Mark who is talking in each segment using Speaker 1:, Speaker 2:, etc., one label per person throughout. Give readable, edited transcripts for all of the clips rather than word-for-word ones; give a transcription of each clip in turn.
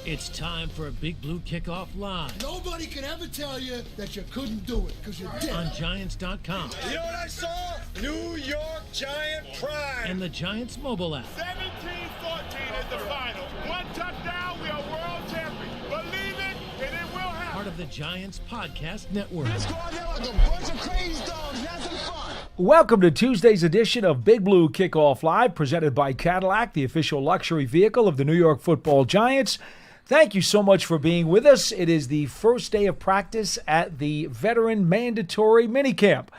Speaker 1: It's time for a Big Blue Kickoff Live.
Speaker 2: Nobody can ever tell you that you couldn't do it, because you did.
Speaker 1: On Giants.com.
Speaker 3: You know what I saw? New York Giant pride.
Speaker 1: And the Giants mobile app.
Speaker 4: 17-14 is the final. One touchdown, we are world champions. Believe it, and it will happen.
Speaker 1: Part of the Giants Podcast Network.
Speaker 5: Let's go out there like a bunch of crazy dogs. Have some fun.
Speaker 6: Welcome to Tuesday's edition of Big Blue Kickoff Live, presented by Cadillac, the official luxury vehicle of the New York Football Giants. Thank you so much for being with us. It is the first day of practice at the Veteran Mandatory Minicamp.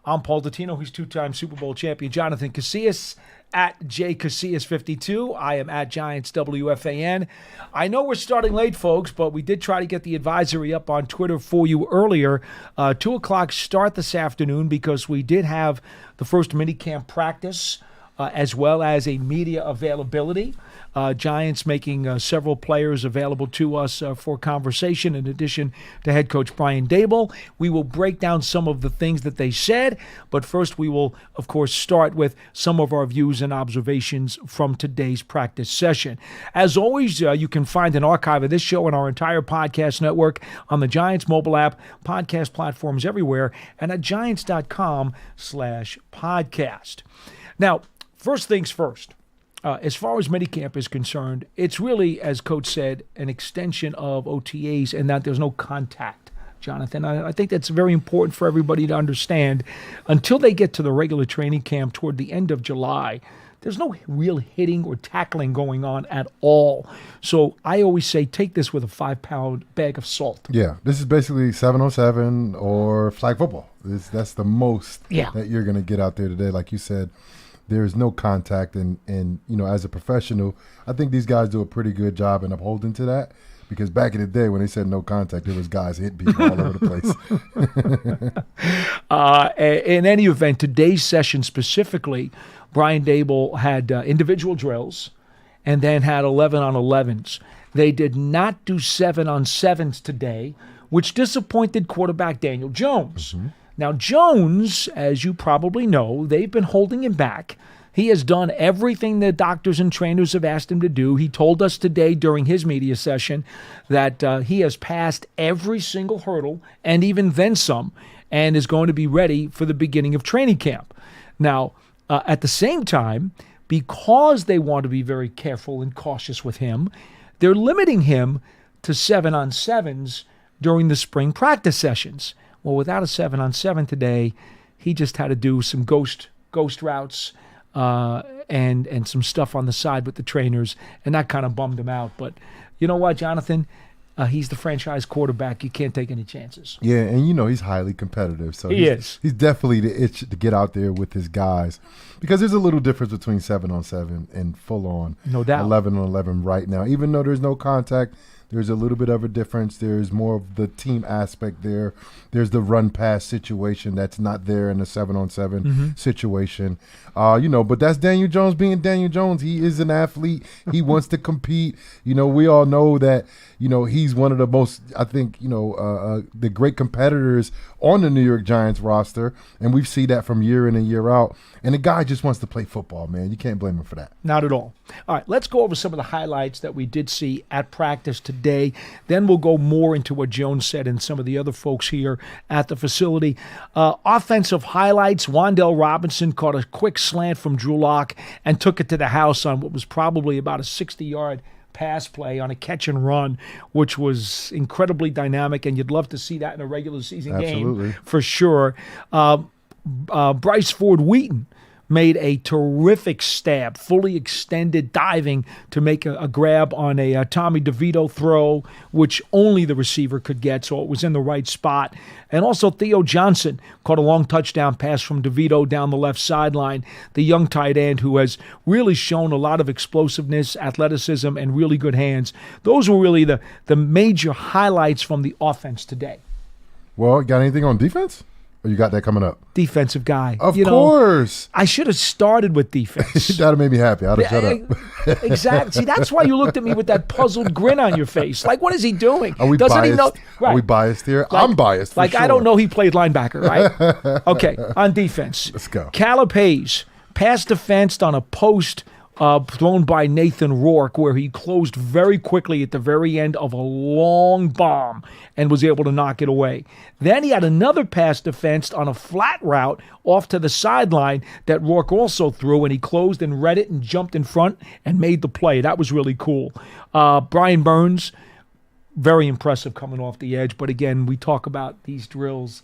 Speaker 6: I'm Paul Dottino, who's two-time Super Bowl champion Jonathan Casillas, at jcasillas52. I am at Giants WFAN. I know we're starting late, folks, but we did try to get the advisory up on Twitter for you earlier. 2 o'clock start this afternoon because we did have the first minicamp practice as well as a media availability. Giants making several players available to us for conversation in addition to head coach Brian Daboll. We will break down some of the things that they said, but first we will, of course, start with some of our views and observations from today's practice session. As always, you can find an archive of this show and our entire podcast network on the Giants mobile app, podcast platforms everywhere, and at giants.com/podcast. Now, first things first. As far as minicamp is concerned, it's really, as Coach said, an extension of OTAs and that there's no contact, Jonathan. I think that's very important for everybody to understand. Until they get to the regular training camp toward the end of July, there's no real hitting or tackling going on at all. So I always say take this with a 5-pound bag of salt.
Speaker 7: Yeah, this is basically 7-on-7 or flag football. That's the most that you're going to get out there today, like you said. There's no contact, and you know, as a professional, I think these guys do a pretty good job in upholding to that, because back in the day when they said no contact, there was guys hitting people all over the place.
Speaker 6: In any event, today's session specifically, Brian Daboll had individual drills and then had 11-on-11s. They did not do 7-on-7s today, which disappointed quarterback Daniel Jones. Mm-hmm. Now, Jones, as you probably know, they've been holding him back. He has done everything the doctors and trainers have asked him to do. He told us today during his media session that he has passed every single hurdle and even then some, and is going to be ready for the beginning of training camp. Now, at the same time, because they want to be very careful and cautious with him, they're limiting him to 7-on-7s during the spring practice sessions. Well, without a 7-on-7 today, he just had to do some ghost routes and some stuff on the side with the trainers, and that kind of bummed him out. But you know what, Jonathan? He's the franchise quarterback. You can't take any chances.
Speaker 7: Yeah, and you know he's highly competitive. So
Speaker 6: he's
Speaker 7: definitely the itch to get out there with his guys, because there's a little difference between 7-on-7 and full-on,
Speaker 6: no doubt,
Speaker 7: 11-on-11 right now. Even though there's no contact, there's a little bit of a difference. There's more of the team aspect there. There's the run-pass situation that's not there in the 7-on-7 situation. You know, but that's Daniel Jones being Daniel Jones. He is an athlete. He wants to compete. You know, we all know that, you know, he's one of the most, I think, you know, the great competitors on the New York Giants roster, and we see that from year in and year out. And the guy just wants to play football, man. You can't blame him for that.
Speaker 6: Not at all. All right, let's go over some of the highlights that we did see at practice today. Then we'll go more into what Jones said and some of the other folks here at the facility. Offensive highlights, Wan'Dale Robinson caught a quick slant from Drew Lock and took it to the house on what was probably about a 60-yard pass play on a catch and run, which was incredibly dynamic, and you'd love to see that in a regular season game for sure. Bryce Ford Wheaton made a terrific stab, fully extended diving to make a grab on a Tommy DeVito throw, which only the receiver could get, so it was in the right spot. And also Theo Johnson caught a long touchdown pass from DeVito down the left sideline, the young tight end who has really shown a lot of explosiveness, athleticism, and really good hands. Those were really the major highlights from the offense today.
Speaker 7: Well, got anything on defense? Or you got that coming up?
Speaker 6: Defensive guy.
Speaker 7: Of course.
Speaker 6: I should have started with defense.
Speaker 7: That would have made me happy. I'd have shut up.
Speaker 6: Exactly. See, that's why you looked at me with that puzzled grin on your face. Like, what is he doing?
Speaker 7: Are we
Speaker 6: Doesn't
Speaker 7: biased?
Speaker 6: He know? Right.
Speaker 7: Are we biased here? Like, I'm biased, for sure.
Speaker 6: I don't know he played linebacker, right? Okay, on defense.
Speaker 7: Let's go.
Speaker 6: Caleb Hayes pass defensed on a post thrown by Nathan Rourke, where he closed very quickly at the very end of a long bomb and was able to knock it away. Then he had another pass defensed on a flat route off to the sideline that Rourke also threw, and he closed and read it and jumped in front and made the play. That was really cool. Brian Burns, very impressive coming off the edge. But again, we talk about these drills.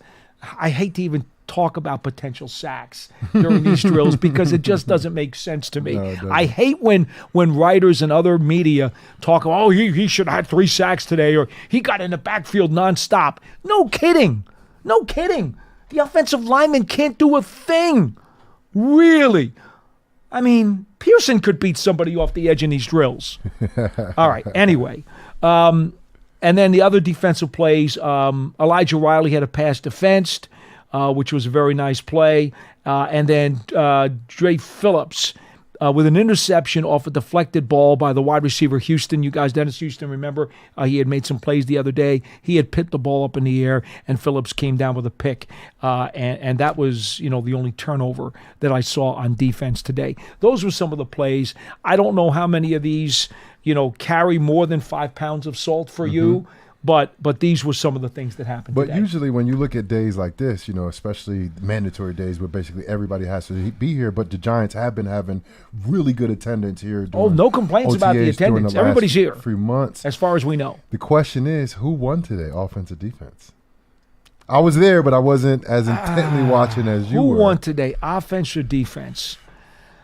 Speaker 6: I hate to even talk about potential sacks during these drills because it just doesn't make sense to me. No, I hate when writers and other media talk, oh, he should have had 3 sacks today, or he got in the backfield nonstop. No kidding. No kidding. The offensive lineman can't do a thing. Really. I mean, Pearson could beat somebody off the edge in these drills. All right. Anyway. And then the other defensive plays, Elijah Riley had a pass defensed, which was a very nice play. And then Dre Phillips with an interception off a deflected ball by the wide receiver Houston. You guys, Dennis Houston, remember he had made some plays the other day. He had picked the ball up in the air, and Phillips came down with a pick. And that was, the only turnover that I saw on defense today. Those were some of the plays. I don't know how many of these, carry more than 5 pounds of salt for you. But these were some of the things that happened today.
Speaker 7: But usually when you look at days like this, especially mandatory days where basically everybody has to be here, but the Giants have been having really good attendance here.
Speaker 6: No complaints about the attendance. Everybody's here.
Speaker 7: Few months.
Speaker 6: As far as we know.
Speaker 7: The question is, who won today, offense or defense? I was there, but I wasn't as intently watching as you were.
Speaker 6: Who won today, offense or defense?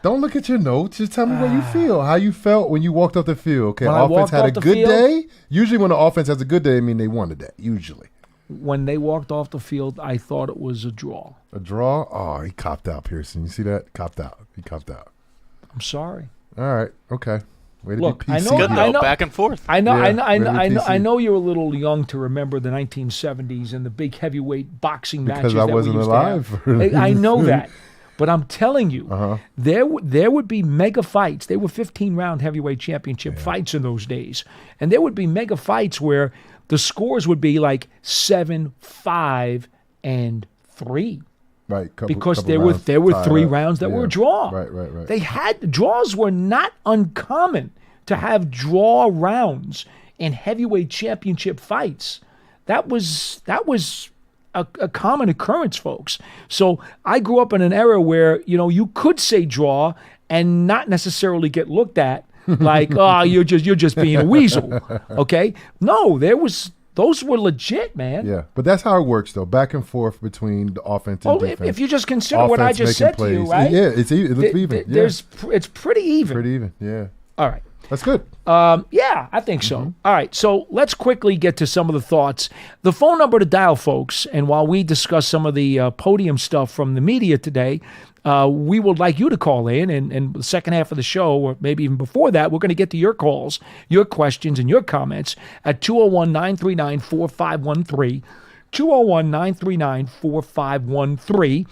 Speaker 7: Don't look at your notes. Just tell me what you feel, how you felt when you walked off the field. Okay,
Speaker 6: when
Speaker 7: offense had a good day. Usually when the offense has a good day, I mean they won the day, usually.
Speaker 6: When they walked off the field, I thought it was a draw.
Speaker 7: A draw? Oh, he copped out, Pearson. You see that? Copped out. He copped out.
Speaker 6: I'm sorry.
Speaker 7: All right. Okay. Way to
Speaker 6: Look,
Speaker 7: be PC.
Speaker 6: I know,
Speaker 8: back and forth.
Speaker 6: I know you're a little young to remember the 1970s and the big heavyweight boxing matches that we used to have.
Speaker 7: Because I wasn't alive.
Speaker 6: I know that. But I'm telling you, there would be mega fights. There were 15-round heavyweight championship fights in those days. And there would be mega fights where the scores would be like 7, 5, and 3.
Speaker 7: Right.
Speaker 6: Because there were 3 rounds that were a draw.
Speaker 7: Right.
Speaker 6: Draws were not uncommon to have draw rounds in heavyweight championship fights. That was a common occurrence, folks. So I grew up in an era where, you could say draw and not necessarily get looked at like, oh, you're just being a weasel. Okay? No, those were legit, man.
Speaker 7: Yeah. But that's how it works though. Back and forth between the offense and defense.
Speaker 6: If you just consider what I just said to you, right?
Speaker 7: Yeah, it's even.
Speaker 6: It's pretty even.
Speaker 7: Pretty even, yeah.
Speaker 6: All right.
Speaker 7: That's good.
Speaker 6: Yeah, I think so. All right, so let's quickly get to some of the thoughts. The phone number to dial, folks, and while we discuss some of the podium stuff from the media today, we would like you to call in, and the second half of the show, or maybe even before that, we're going to get to your calls, your questions, and your comments at 201-939-4513. 201-939-4513.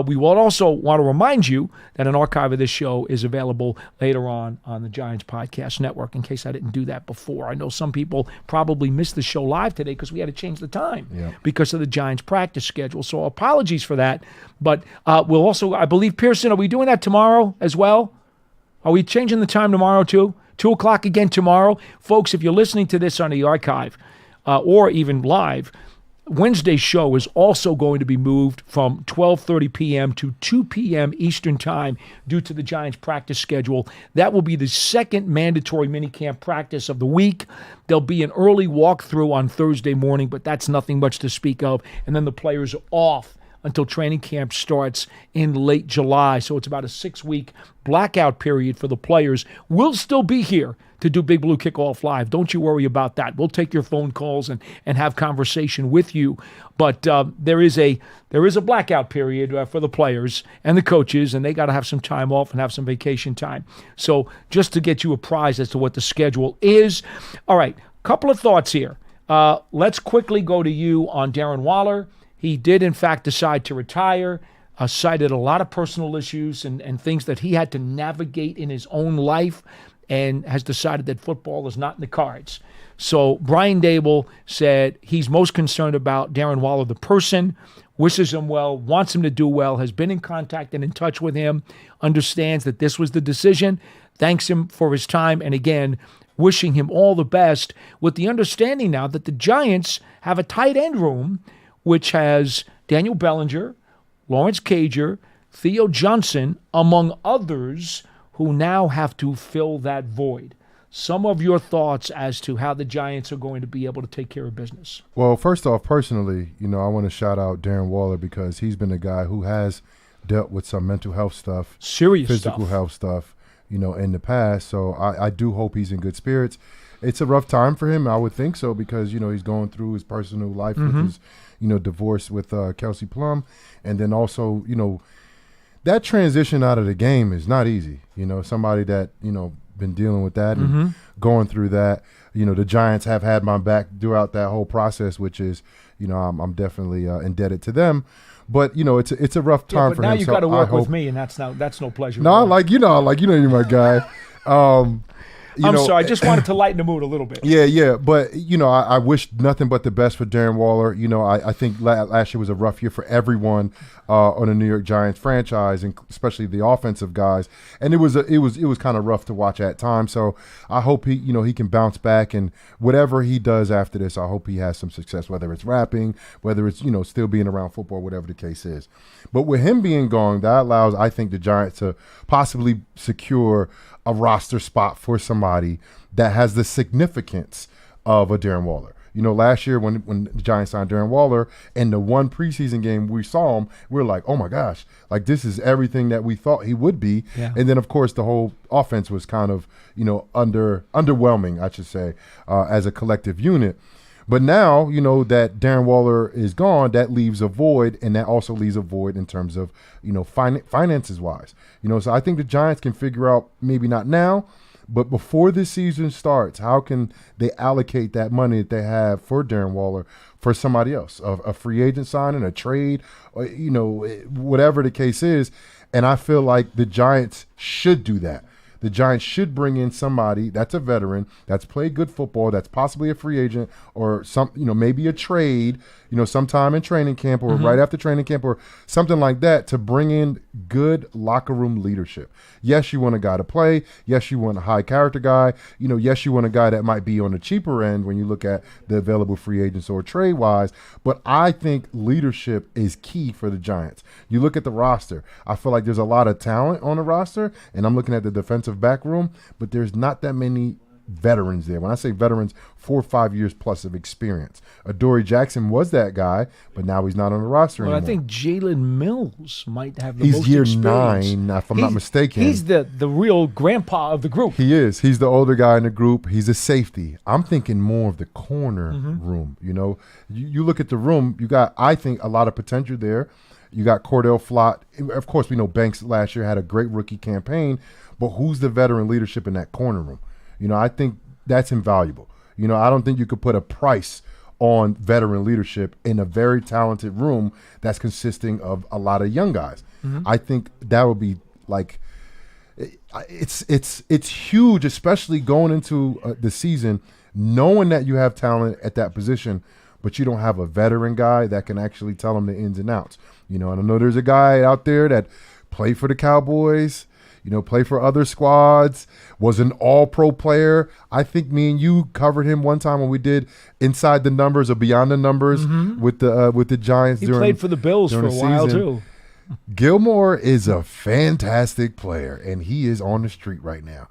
Speaker 6: We will also want to remind you that an archive of this show is available later on the Giants Podcast Network, in case I didn't do that before. I know some people probably missed the show live today because we had to change the time because of the Giants practice schedule. So apologies for that. But we'll also, I believe, Pearson, are we doing that tomorrow as well? Are we changing the time tomorrow too? 2 o'clock again tomorrow? Folks, if you're listening to this on the archive or even live, Wednesday's show is also going to be moved from 12:30 p.m. to 2 p.m. Eastern Time due to the Giants practice schedule. That will be the second mandatory minicamp practice of the week. There'll be an early walkthrough on Thursday morning, but that's nothing much to speak of. And then the players are off until training camp starts in late July. So it's about a 6-week blackout period for the players. We'll still be here to do Big Blue Kickoff Live. Don't you worry about that. We'll take your phone calls and have conversation with you. But there is a blackout period for the players and the coaches, and they got to have some time off and have some vacation time. So just to get you apprised as to what the schedule is. All right, couple of thoughts here. Let's quickly go to you on Darren Waller. He did, in fact, decide to retire, cited a lot of personal issues and things that he had to navigate in his own life, and has decided that football is not in the cards. So Brian Dable said he's most concerned about Darren Waller, the person, wishes him well, wants him to do well, has been in contact and in touch with him, understands that this was the decision, thanks him for his time, and again, wishing him all the best, with the understanding now that the Giants have a tight end room which has Daniel Bellinger, Lawrence Cager, Theo Johnson, among others, who now have to fill that void. Some of your thoughts as to how the Giants are going to be able to take care of business.
Speaker 7: Well, first off, personally, I want to shout out Darren Waller because he's been a guy who has dealt with some mental health stuff,
Speaker 6: Serious
Speaker 7: physical
Speaker 6: stuff.
Speaker 7: health stuff, in the past. So I do hope he's in good spirits. It's a rough time for him, I would think so, because, he's going through his personal life with his, divorce with Kelsey Plum. And then also, that transition out of the game is not easy. Somebody that, been dealing with that and going through that. The Giants have had my back throughout that whole process, which is, I'm definitely indebted to them. But it's a rough time
Speaker 6: but
Speaker 7: for
Speaker 6: now
Speaker 7: him.
Speaker 6: you
Speaker 7: So
Speaker 6: got to work
Speaker 7: I hope,
Speaker 6: with me, and that's no pleasure.
Speaker 7: No, you're my guy.
Speaker 6: I'm sorry, I just wanted to lighten the mood a little bit.
Speaker 7: Yeah. But, I wish nothing but the best for Darren Waller. I think last year was a rough year for everyone on the New York Giants franchise, and especially the offensive guys. And it was kind of rough to watch at times. So I hope he can bounce back, and whatever he does after this, I hope he has some success, whether it's rapping, whether it's, still being around football, whatever the case is. But with him being gone, that allows, I think, the Giants to possibly secure a roster spot for somebody that has the significance of a Darren Waller. Last year when the Giants signed Darren Waller, and the one preseason game we saw him, we were like, oh my gosh, like this is everything that we thought he would be.
Speaker 6: Yeah.
Speaker 7: And then, of course, the whole offense was kind of, underwhelming, I should say, as a collective unit. But now, that Darren Waller is gone, that leaves a void, and that also leaves a void in terms of, finances-wise. So I think the Giants can figure out, maybe not now, but before this season starts, how can they allocate that money that they have for Darren Waller for somebody else, a free agent signing, a trade, or, whatever the case is. And I feel like the Giants should do that. The Giants should bring in somebody that's a veteran, that's played good football, that's possibly a free agent, or maybe a trade, sometime in training camp or right after training camp or something like that, to bring in good locker room leadership. Yes, you want a guy to play. Yes, you want a high character guy. Yes, you want a guy that might be on the cheaper end when you look at the available free agents or trade wise. But I think leadership is key for the Giants. You look at the roster. I feel like there's a lot of talent on the roster, and I'm looking at the defensive back room, but there's not that many veterans there. When I say veterans, 4 or 5 years plus of experience. Adoree Jackson was that guy, but now he's not on the roster anymore.
Speaker 6: I think Jalen Mills might have the
Speaker 7: he's
Speaker 6: most
Speaker 7: year
Speaker 6: experience.
Speaker 7: 9, if I'm not mistaken.
Speaker 6: He's the real grandpa of the group.
Speaker 7: He is. He's the older guy in the group. He's a safety. I'm thinking more of the corner room. You look at the room, you got, I think, a lot of potential there. You got Cordell Flott. Of course, we know Banks last year had a great rookie campaign, but who's the veteran leadership in that corner room? I think that's invaluable. I don't think you could put a price on veteran leadership in a very talented room that's consisting of a lot of young guys. I think that would be like, it's huge, especially going into the season, knowing that you have talent at that position, but you don't have a veteran guy that can actually tell them the ins and outs. And I know there's a guy out there that played for the Cowboys, play for other squads, was an all-pro player. I think me and you covered him one time when we did Inside the Numbers or Beyond the Numbers with the Giants.
Speaker 6: He played for the Bills for a while, too.
Speaker 7: Gilmore is a fantastic player, and he is on the street right now.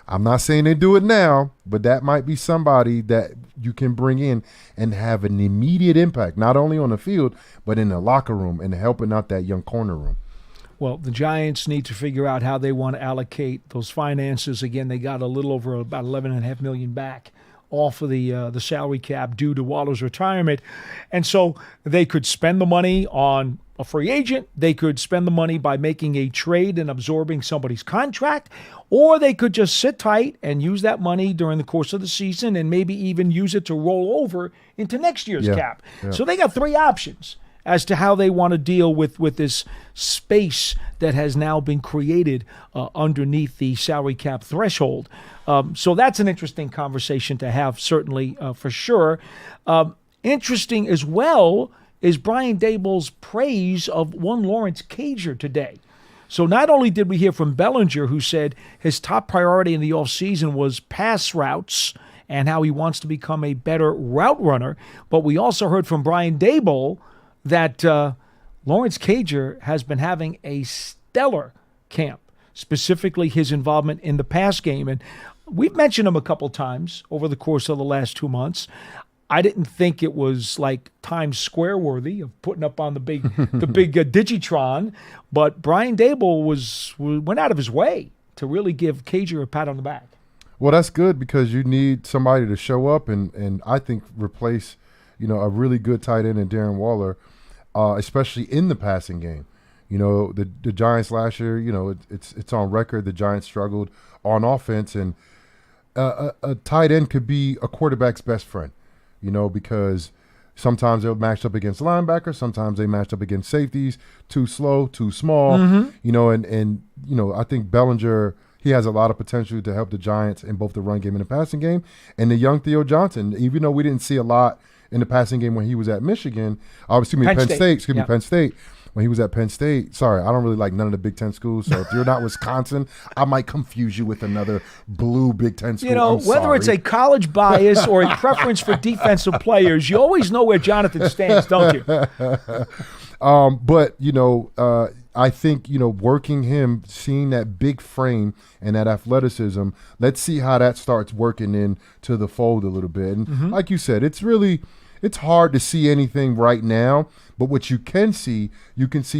Speaker 7: I'm not saying they do it now, but that might be somebody that you can bring in and have an immediate impact, not only on the field, but in the locker room and helping out that young corner room.
Speaker 6: Well, the Giants need to figure out how they want to allocate those finances. Again, they got a little over about $11.5 million back off of the salary cap due to Waller's retirement. And so they could spend the money on a free agent. They could spend the money by making a trade and absorbing somebody's contract, or they could just sit tight and use that money during the course of the season and maybe even use it to roll over into next year's cap. Yeah. So they got 3 options as to how they want to deal with this space that has now been created underneath the salary cap threshold. So that's an interesting conversation to have, certainly, for sure. Interesting as well, is Brian Daboll's praise of one Lawrence Cager today. So not only did we hear from Bellinger, who said his top priority in the offseason was pass routes and how he wants to become a better route runner, but we also heard from Brian Daboll that Lawrence Cager has been having a stellar camp, specifically his involvement in the pass game. And we've mentioned him a couple times over the course of the last 2 months. I didn't think it was like Times Square worthy of putting up on the big Digitron, but Brian Daboll went out of his way to really give Cager a pat on the back.
Speaker 7: Well, that's good because you need somebody to show up and I think replace, a really good tight end in Darren Waller, especially in the passing game. The Giants last year, it's on record. The Giants struggled on offense, and a tight end could be a quarterback's best friend. Because sometimes they'll match up against linebackers, sometimes they match up against safeties, too slow, too small, and I think Bellinger, he has a lot of potential to help the Giants in both the run game and the passing game. And the young Theo Johnson, even though we didn't see a lot in the passing game when he was at Michigan, Penn State. When he was at Penn State, sorry, I don't really like none of the Big Ten schools. So if you're not Wisconsin, I might confuse you with another blue Big Ten school.
Speaker 6: Whether it's a college bias or a preference for defensive players, you always know where Jonathan stands, don't you?
Speaker 7: But I think, working him, seeing that big frame and that athleticism, let's see how that starts working into the fold a little bit. And like you said, it's hard to see anything right now, but what you can see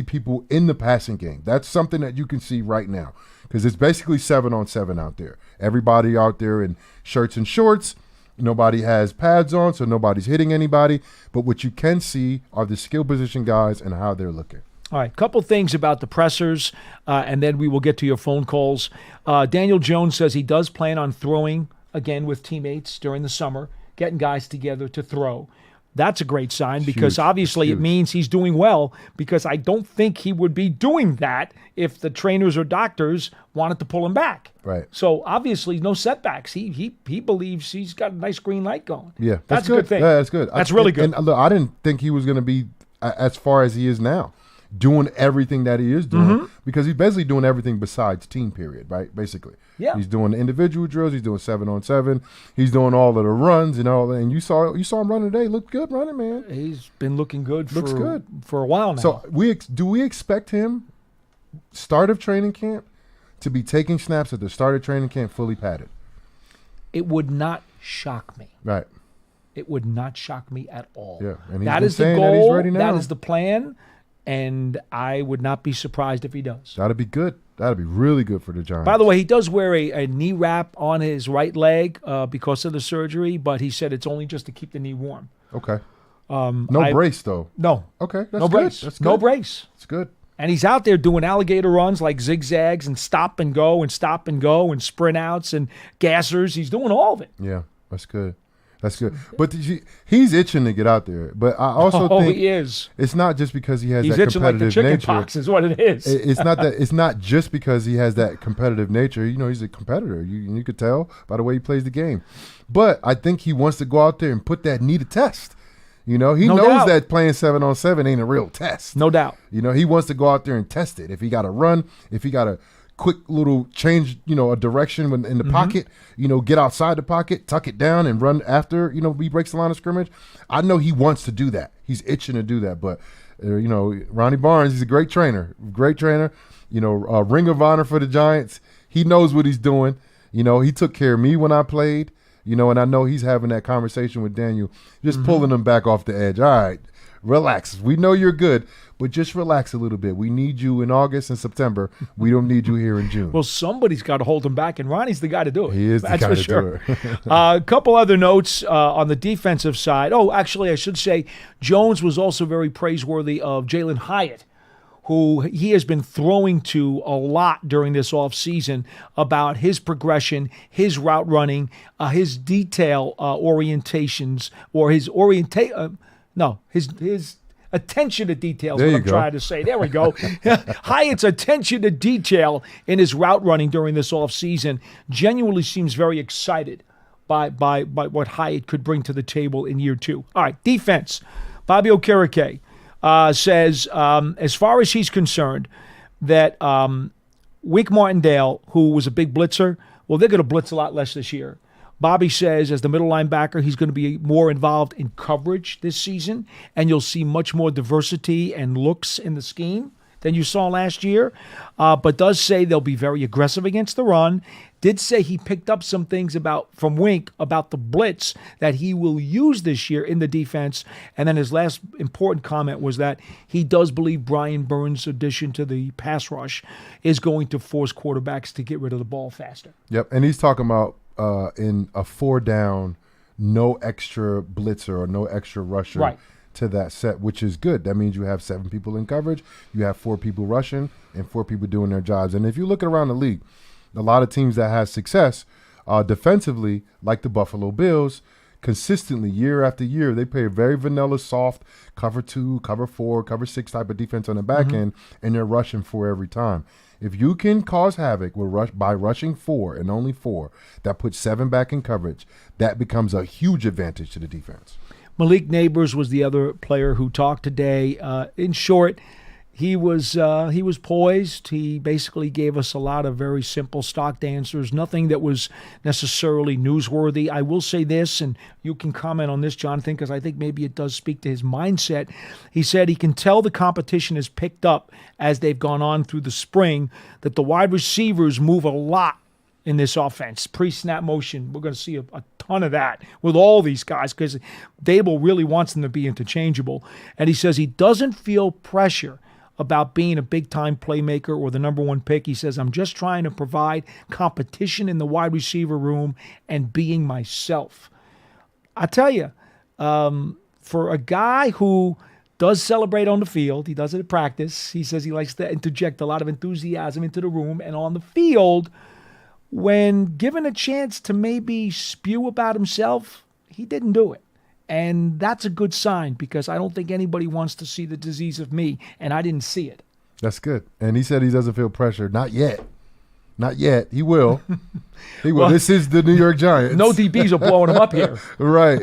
Speaker 7: people in the passing game. That's something that you can see right now because it's basically 7-on-7 out there. Everybody out there in shirts and shorts. Nobody has pads on, so nobody's hitting anybody. But what you can see are the skill position guys and how they're looking.
Speaker 6: All right, couple things about the pressers, and then we will get to your phone calls. Daniel Jones says he does plan on throwing again with teammates during the summer, getting guys together to throw. That's a great sign because obviously it means he's doing well, because I don't think he would be doing that if the trainers or doctors wanted to pull him back.
Speaker 7: Right.
Speaker 6: So obviously no setbacks. He believes he's got a nice green light going.
Speaker 7: Yeah,
Speaker 6: that's a good thing.
Speaker 7: Yeah, that's good.
Speaker 6: That's really good.
Speaker 7: And look, I didn't think he was going to be as far as he is now, doing everything that he is doing, because he's basically doing everything besides team period, right? Basically.
Speaker 6: Yeah.
Speaker 7: He's doing individual drills. He's doing 7-on-7. He's doing all of the runs and all that. And you saw him running today. Looked good running, man.
Speaker 6: He's been looking good.
Speaker 7: Looks good
Speaker 6: for a while now.
Speaker 7: So do we expect him start of training camp to be taking snaps at the start of training camp fully padded?
Speaker 6: It would not shock me.
Speaker 7: Right.
Speaker 6: It would not shock me at all.
Speaker 7: Yeah. And
Speaker 6: that is the goal. That is the plan. And I would not be surprised if he does.
Speaker 7: That'd be good. That'd be really good for the Giants.
Speaker 6: By the way, he does wear a knee wrap on his right leg because of the surgery, but he said it's only just to keep the knee warm.
Speaker 7: Okay. No brace, though.
Speaker 6: No.
Speaker 7: Okay. That's
Speaker 6: no
Speaker 7: good.
Speaker 6: brace.
Speaker 7: That's good.
Speaker 6: No brace.
Speaker 7: It's good.
Speaker 6: And he's out there doing alligator runs like zigzags and stop and go and stop and go and sprint outs and gassers. He's doing all of it.
Speaker 7: Yeah, that's good. That's good. But he's itching to get out there. But I also think
Speaker 6: he is.
Speaker 7: It's not just because he has
Speaker 6: he's
Speaker 7: that
Speaker 6: itching like the chicken
Speaker 7: nature.
Speaker 6: pox is what it is.
Speaker 7: It's not just because he has that competitive nature. He's a competitor. You could tell by the way he plays the game. But I think he wants to go out there and put that knee to test. He knows
Speaker 6: doubt.
Speaker 7: that playing 7-on-7 ain't a real test.
Speaker 6: No doubt.
Speaker 7: He wants to go out there and test it. If he got to run, if he got to quick little change, a direction in the pocket, get outside the pocket, tuck it down and run after, he breaks the line of scrimmage. I know he wants to do that. He's itching to do that. But, Ronnie Barnes, he's a great trainer, ring of honor for the Giants. He knows what he's doing. He took care of me when I played, and I know he's having that conversation with Daniel, just pulling him back off the edge. All right, relax. We know you're good, but just relax a little bit. We need you in August and September. We don't need you here in June.
Speaker 6: Well, somebody's got to hold him back, and Ronnie's the guy to do it.
Speaker 7: He is the guy to do it.
Speaker 6: A couple other notes on the defensive side. Oh, actually, I should say Jones was also very praiseworthy of Jalen Hyatt, who he has been throwing to a lot during this offseason about his progression, his route running, his detail orientations, or his his attention to detail is what I'm trying to say. There we go. Hyatt's attention to detail in his route running during this offseason genuinely seems very excited by what Hyatt could bring to the table in year two. All right, defense. Bobby Okereke. says, as far as he's concerned, that Wink Martindale, who was a big blitzer, well, they're going to blitz a lot less this year. Bobby says as the middle linebacker, he's going to be more involved in coverage this season, and you'll see much more diversity and looks in the scheme than you saw last year, but does say they'll be very aggressive against the run. Did say he picked up some things from Wink about the blitz that he will use this year in the defense. And then his last important comment was that he does believe Brian Burns' addition to the pass rush is going to force quarterbacks to get rid of the ball faster.
Speaker 7: Yep, and he's talking about in a 4-down, no extra blitzer or no extra rusher to that set, which is good. That means you have 7 people in coverage, you have 4 people rushing, and 4 people doing their jobs. And if you look around the league, a lot of teams that have success defensively, like the Buffalo Bills, consistently year after year, they play a very vanilla, soft cover 2, cover 4, cover 6 type of defense on the back end, and they're rushing 4 every time. If you can cause havoc by rushing 4 and only 4, that puts 7 back in coverage, that becomes a huge advantage to the defense.
Speaker 6: Malik Neighbors was the other player who talked today. In short, he was poised. He basically gave us a lot of very simple stock answers, nothing that was necessarily newsworthy. I will say this, and you can comment on this, Jonathan, because I think maybe it does speak to his mindset. He said he can tell the competition has picked up as they've gone on through the spring, that the wide receivers move a lot in this offense. Pre-snap motion, we're going to see a ton of that with all these guys because Dable really wants them to be interchangeable. And he says he doesn't feel pressure about being a big-time playmaker or the number 1 pick. He says, I'm just trying to provide competition in the wide receiver room and being myself. I tell you, for a guy who does celebrate on the field, he does it at practice, he says he likes to interject a lot of enthusiasm into the room, and on the field, when given a chance to maybe spew about himself, he didn't do it. And that's a good sign because I don't think anybody wants to see the disease of me, and I didn't see it.
Speaker 7: That's good. And he said he doesn't feel pressure. Not yet. Not yet. He will. He will. Well, this is the New York Giants.
Speaker 6: No DBs are blowing him up here.
Speaker 7: Right.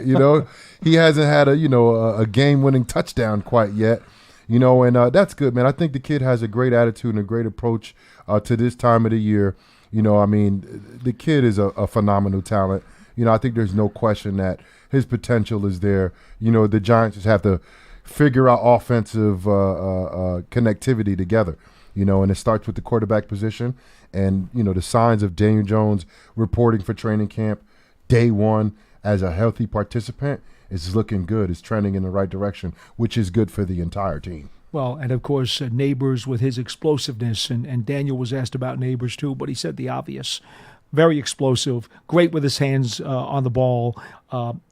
Speaker 7: He hasn't had a game-winning touchdown quite yet. And that's good, man. I think the kid has a great attitude and a great approach to this time of the year. The kid is a phenomenal talent. I think there's no question that his potential is there. The Giants just have to figure out offensive connectivity together, and it starts with the quarterback position. And, the signs of Daniel Jones reporting for training camp day 1 as a healthy participant is looking good. It's trending in the right direction, which is good for the entire team.
Speaker 6: Well, and of course, Neighbors with his explosiveness, and Daniel was asked about Neighbors too, but he said the obvious. Very explosive, great with his hands on the ball,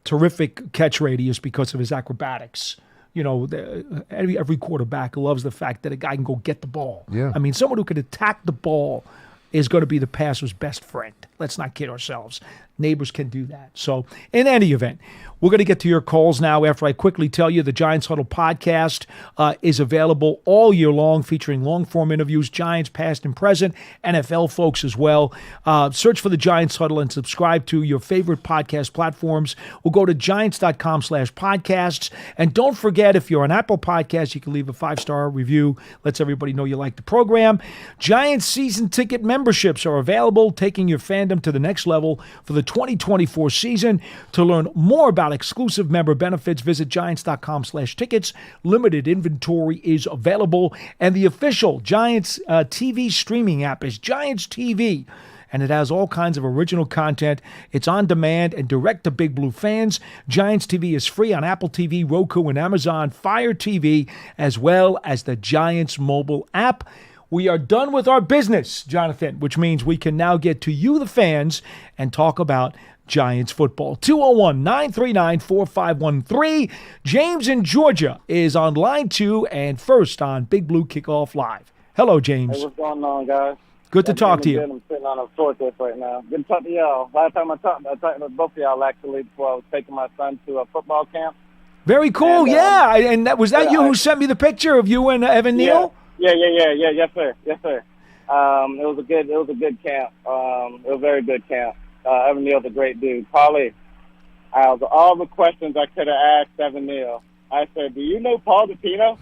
Speaker 6: terrific catch radius because of his acrobatics. Every quarterback loves the fact that a guy can go get the ball.
Speaker 7: Yeah.
Speaker 6: I mean, someone who can attack the ball is going to be the passer's best friend. Let's not kid ourselves. Neighbors can do that. So in any event, we're going to get to your calls now after I quickly tell you the Giants Huddle podcast is available all year long, featuring long-form interviews, Giants past and present, NFL folks as well. Search for the Giants Huddle and subscribe to your favorite podcast platforms. We'll go to giants.com/podcasts. And don't forget, if you're on Apple Podcasts, you can leave a 5-star review. Lets everybody know you like the program. Giants season ticket memberships are available, taking your fandom to the next level for the 2024 season. To learn more about exclusive member benefits, visit giants.com/tickets. Limited inventory is available. And the official Giants TV streaming app is Giants TV. And it has all kinds of original content. It's on demand and direct to Big Blue fans. Giants TV is free on Apple TV, Roku, and Amazon Fire TV, as well as the Giants mobile app. We are done with our business, Jonathan, which means we can now get to you, the fans, and talk about Giants football. 201-939-4513. James in Georgia is on line 2 and first on Big Blue Kickoff Live. Hello, James.
Speaker 8: Hey, what's going on, guys?
Speaker 6: Good to talk to you.
Speaker 8: I'm sitting on a forklift right now. Good to talk to y'all. Last time I talked to both of y'all actually before I was taking my son to a football camp.
Speaker 6: Very cool, and, yeah. And was that you who sent me the picture of you and Evan Neal?
Speaker 8: Yeah. Yes, sir. It was a good camp. It was a very good camp. Evan Neal's a great dude. Paulie, out of all the questions I could have asked Evan Neal, I said, "Do you know Paul Dottino?"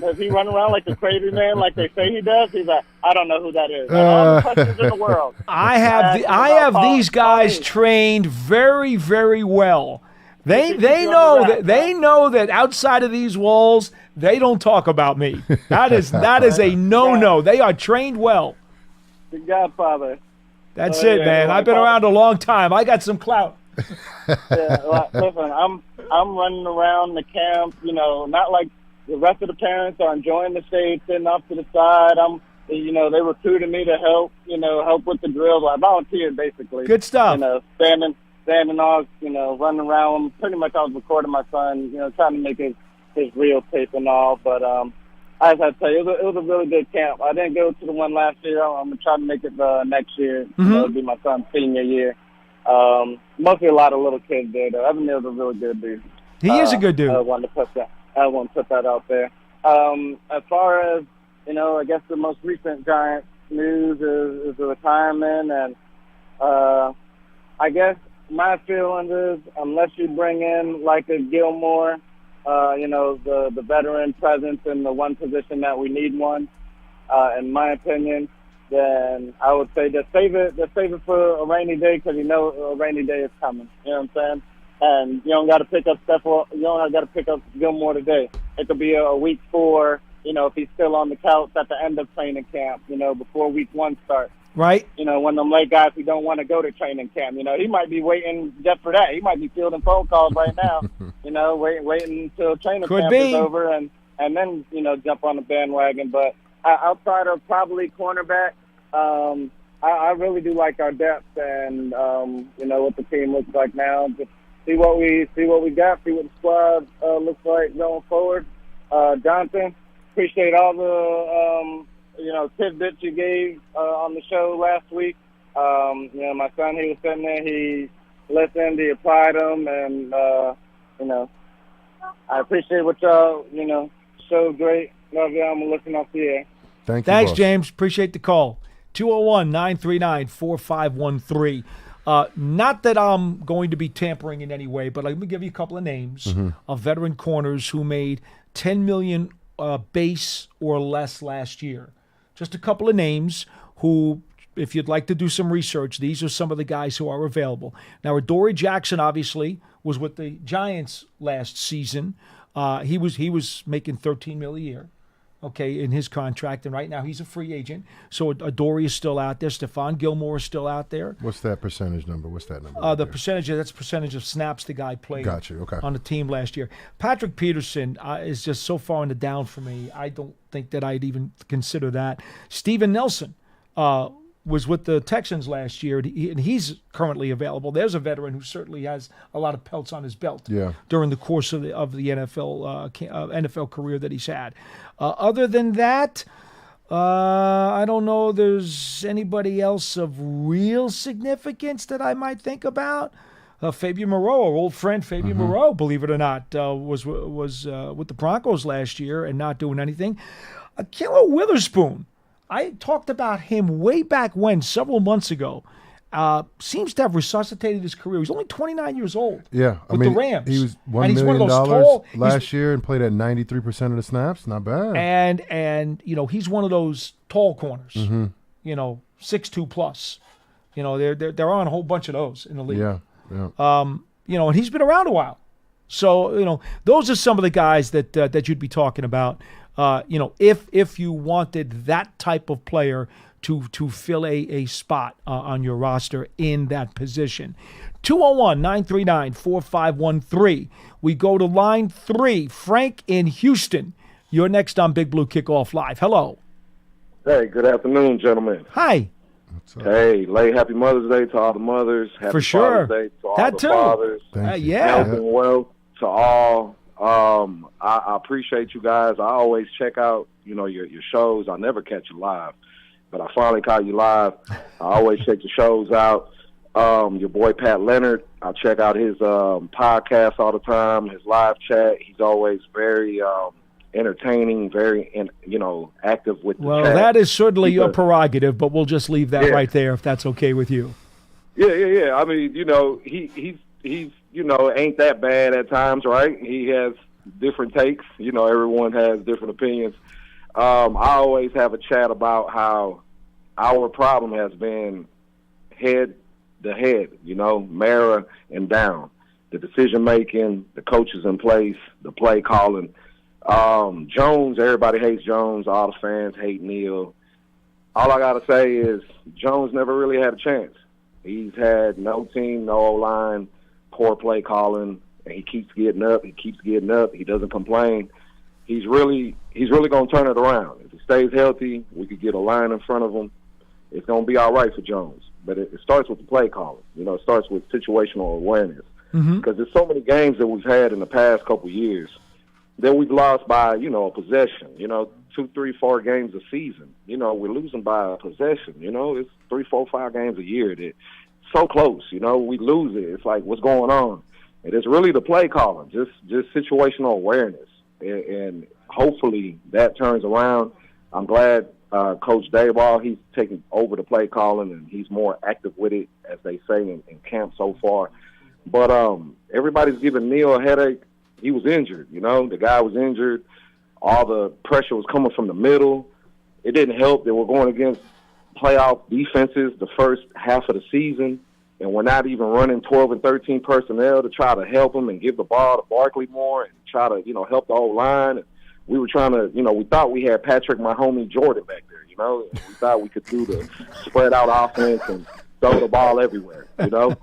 Speaker 8: If he run around like a crazy man, like they say he does, he's like, I don't know who that is. All the questions in the world.
Speaker 6: I have these guys trained very, very well. They know that outside of these walls, they don't talk about me. That is a no. They are trained well.
Speaker 8: The Godfather.
Speaker 6: That's it, man. I've been around a long time. I got some clout.
Speaker 8: Listen, I'm running around the camp, not like the rest of the parents are enjoying the shade, sitting off to the side. They recruited me to help with the drills. I volunteered basically.
Speaker 6: Good stuff.
Speaker 8: Standing off, running around. Pretty much I was recording my son, trying to make his reel tape and all. But I just had to tell you, it was a really good camp. I didn't go to the one last year. I'm going to try to make it the next year. It'll be my son's senior year. Mostly a lot of little kids there, though. Evan Neal's a really good dude.
Speaker 6: He is a good dude.
Speaker 8: I want to put that out there. As far as, I guess the most recent Giants news is the retirement. And I guess my feeling is unless you bring in like a Gilmore, the veteran presence in the one position that we need one, in my opinion, then I would say just save it for a rainy day, because a rainy day is coming. You know what I'm saying? And you don't got to pick up you don't got to pick up Gilmore today. It could be a week 4. If he's still on the couch at the end of training camp. Before week 1 starts.
Speaker 6: Right.
Speaker 8: One of them late guys who don't want to go to training camp. He might be waiting just for that. He might be fielding phone calls right now. Waiting until training camp is over and then jump on the bandwagon. But outside of probably cornerback, I really do like our depth and what the team looks like now. Just see what we got. See what the squad looks like going forward. Jonathan, appreciate all the tidbits you gave on the show last week. My son, he was sitting there, he listened, he applied them, and I appreciate what y'all showed. Great. Love y'all. I'm looking off the air.
Speaker 7: Thanks,
Speaker 6: boss. James. Appreciate the call. 201-939-4513. Not that I'm going to be tampering in any way, but let me give you a couple of names of veteran corners who made $10 million base or less last year. Just a couple of names who, if you'd like to do some research, these are some of the guys who are available. Now, Adoree Jackson obviously was with the Giants last season. He was making $13 million a year, in his contract, and right now he's a free agent. So Adoree is still out there. Stephon Gilmore is still out there.
Speaker 7: What's that percentage number? What's that number?
Speaker 6: The percentage of snaps the guy played on the team last year. Patrick Peterson is just so far in the down for me. I don't think that I'd even consider that. Steven Nelson was with the Texans last year, and he's currently available. There's a veteran who certainly has a lot of pelts on his belt during the course of the NFL career that he's had. Other than that, I don't know there's anybody else of real significance that I might think about. Fabian Moreau, our old friend Fabian Moreau, believe it or not, was with the Broncos last year and not doing anything. Killer Witherspoon, I talked about him way back when, several months ago. Seems to have resuscitated his career. He's only 29 years old.
Speaker 7: Yeah,
Speaker 6: with the Rams.
Speaker 7: He was $1 million last year and played at 93% of the snaps. Not bad.
Speaker 6: And he's one of those tall corners. 6'2" plus. There aren't a whole bunch of those in the league.
Speaker 7: Yeah.
Speaker 6: And he's been around a while. So those are some of the guys that you'd be talking about. If you wanted that type of player to fill a spot on your roster in that position. 201-939-4513. We go to line 3. Frank in Houston. You're next on Big Blue Kickoff Live. Hello.
Speaker 9: Hey, good afternoon, gentlemen.
Speaker 6: Hi.
Speaker 9: Hey, late happy Mother's Day to all the mothers. Happy
Speaker 6: For sure.
Speaker 9: Father's Day to all
Speaker 6: that
Speaker 9: the
Speaker 6: too.
Speaker 9: fathers.
Speaker 6: Yeah.
Speaker 9: Health and wealth to all. I appreciate you guys. I always check out, your shows. I never catch you live, but I finally caught you live. I always check the shows out. Your boy Pat Leonard, I check out his podcast all the time, his live chat. He's always very entertaining, very active with the chat.
Speaker 6: Well, that is certainly your prerogative, but we'll just leave that right there if that's okay with you.
Speaker 9: Yeah. I mean, he's ain't that bad at times, right? He has different takes. You know, everyone has different opinions. I always have a chat about how our problem has been head to head, you know, Mara and down. The decision-making, the coaches in place, the play calling. Jones, everybody hates Jones. All the fans hate Neal. All I got to say is Jones never really had a chance. He's had no team, no O-line, poor play calling, and he keeps getting up. He doesn't complain. He's really going to turn it around. If he stays healthy, we could get a line in front of him. It's going to be all right for Jones. But it starts with the play calling. You know, it starts with situational awareness. Because there's so many games that we've had in the past couple of years that we've lost by, you know, a possession. You know, 2, 3, 4 games a season. You know, we're losing by a possession. You know, it's 3, 4, 5 games a year that so close. You know, we lose it. It's like, what's going on? And it's really the play calling, just situational awareness. And hopefully that turns around. I'm glad Coach Dayball, he's taking over the play calling, and he's more active with it, as they say in camp so far. But everybody's giving Neal a headache. He was injured, you know. The guy was injured. All the pressure was coming from the middle. It didn't help that we're going against playoff defenses the first half of the season, and we're not even running 12 and 13 personnel to try to help them and give the ball to Barkley more and try to, you know, help the old line. We were trying to, you know, we thought we had Patrick Mahomes Jordan back there, you know. We thought we could do the spread out offense and throw the ball everywhere, you know.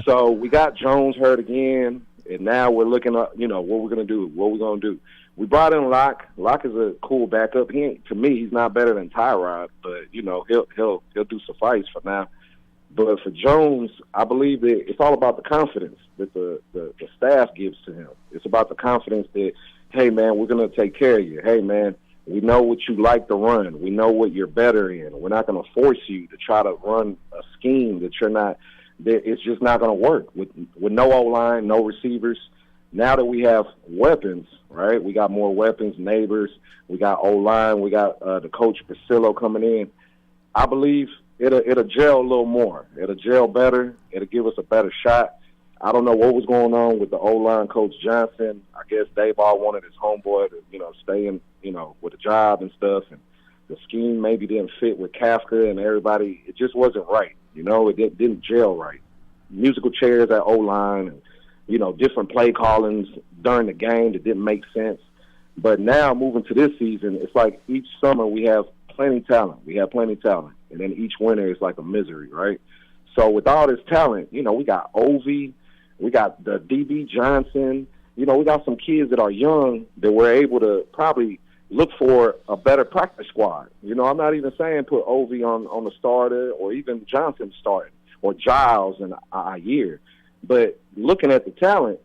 Speaker 9: So we got Jones hurt again, and now we're looking at, you know, what we're going to do. We brought in Locke. Locke is a cool backup. To me, he's not better than Tyrod, but, you know, he'll do suffice for now. But for Jones, I believe that it's all about the confidence that the staff gives to him. It's about the confidence that, hey, man, we're going to take care of you. Hey, man, we know what you like to run. We know what you're better in. We're not going to force you to try to run a scheme that you're not – that it's just not going to work with no O-line, no receivers. Now that we have weapons, right, we got more weapons, neighbors, we got O-line, we got the coach Priscillo coming in. I believe it'll gel a little more. It'll gel better. It'll give us a better shot. I don't know what was going on with the O-line coach Johnson. I guess Dayball wanted his homeboy to, you know, stay in, you know, with a job and stuff. And the scheme maybe didn't fit with Kafka and everybody. It just wasn't right. You know, it didn't gel right. Musical chairs at O-line and, you know, different play callings during the game that didn't make sense. But now moving to this season, it's like each summer we have plenty talent. And then each winter is like a misery, right? So with all this talent, you know, we got Ovi, we got the DB Johnson. You know, we got some kids that are young that we're able to probably look for a better practice squad. You know, I'm not even saying put Ovi on the starter or even Johnson starting or Giles and Ayer. But looking at the talent,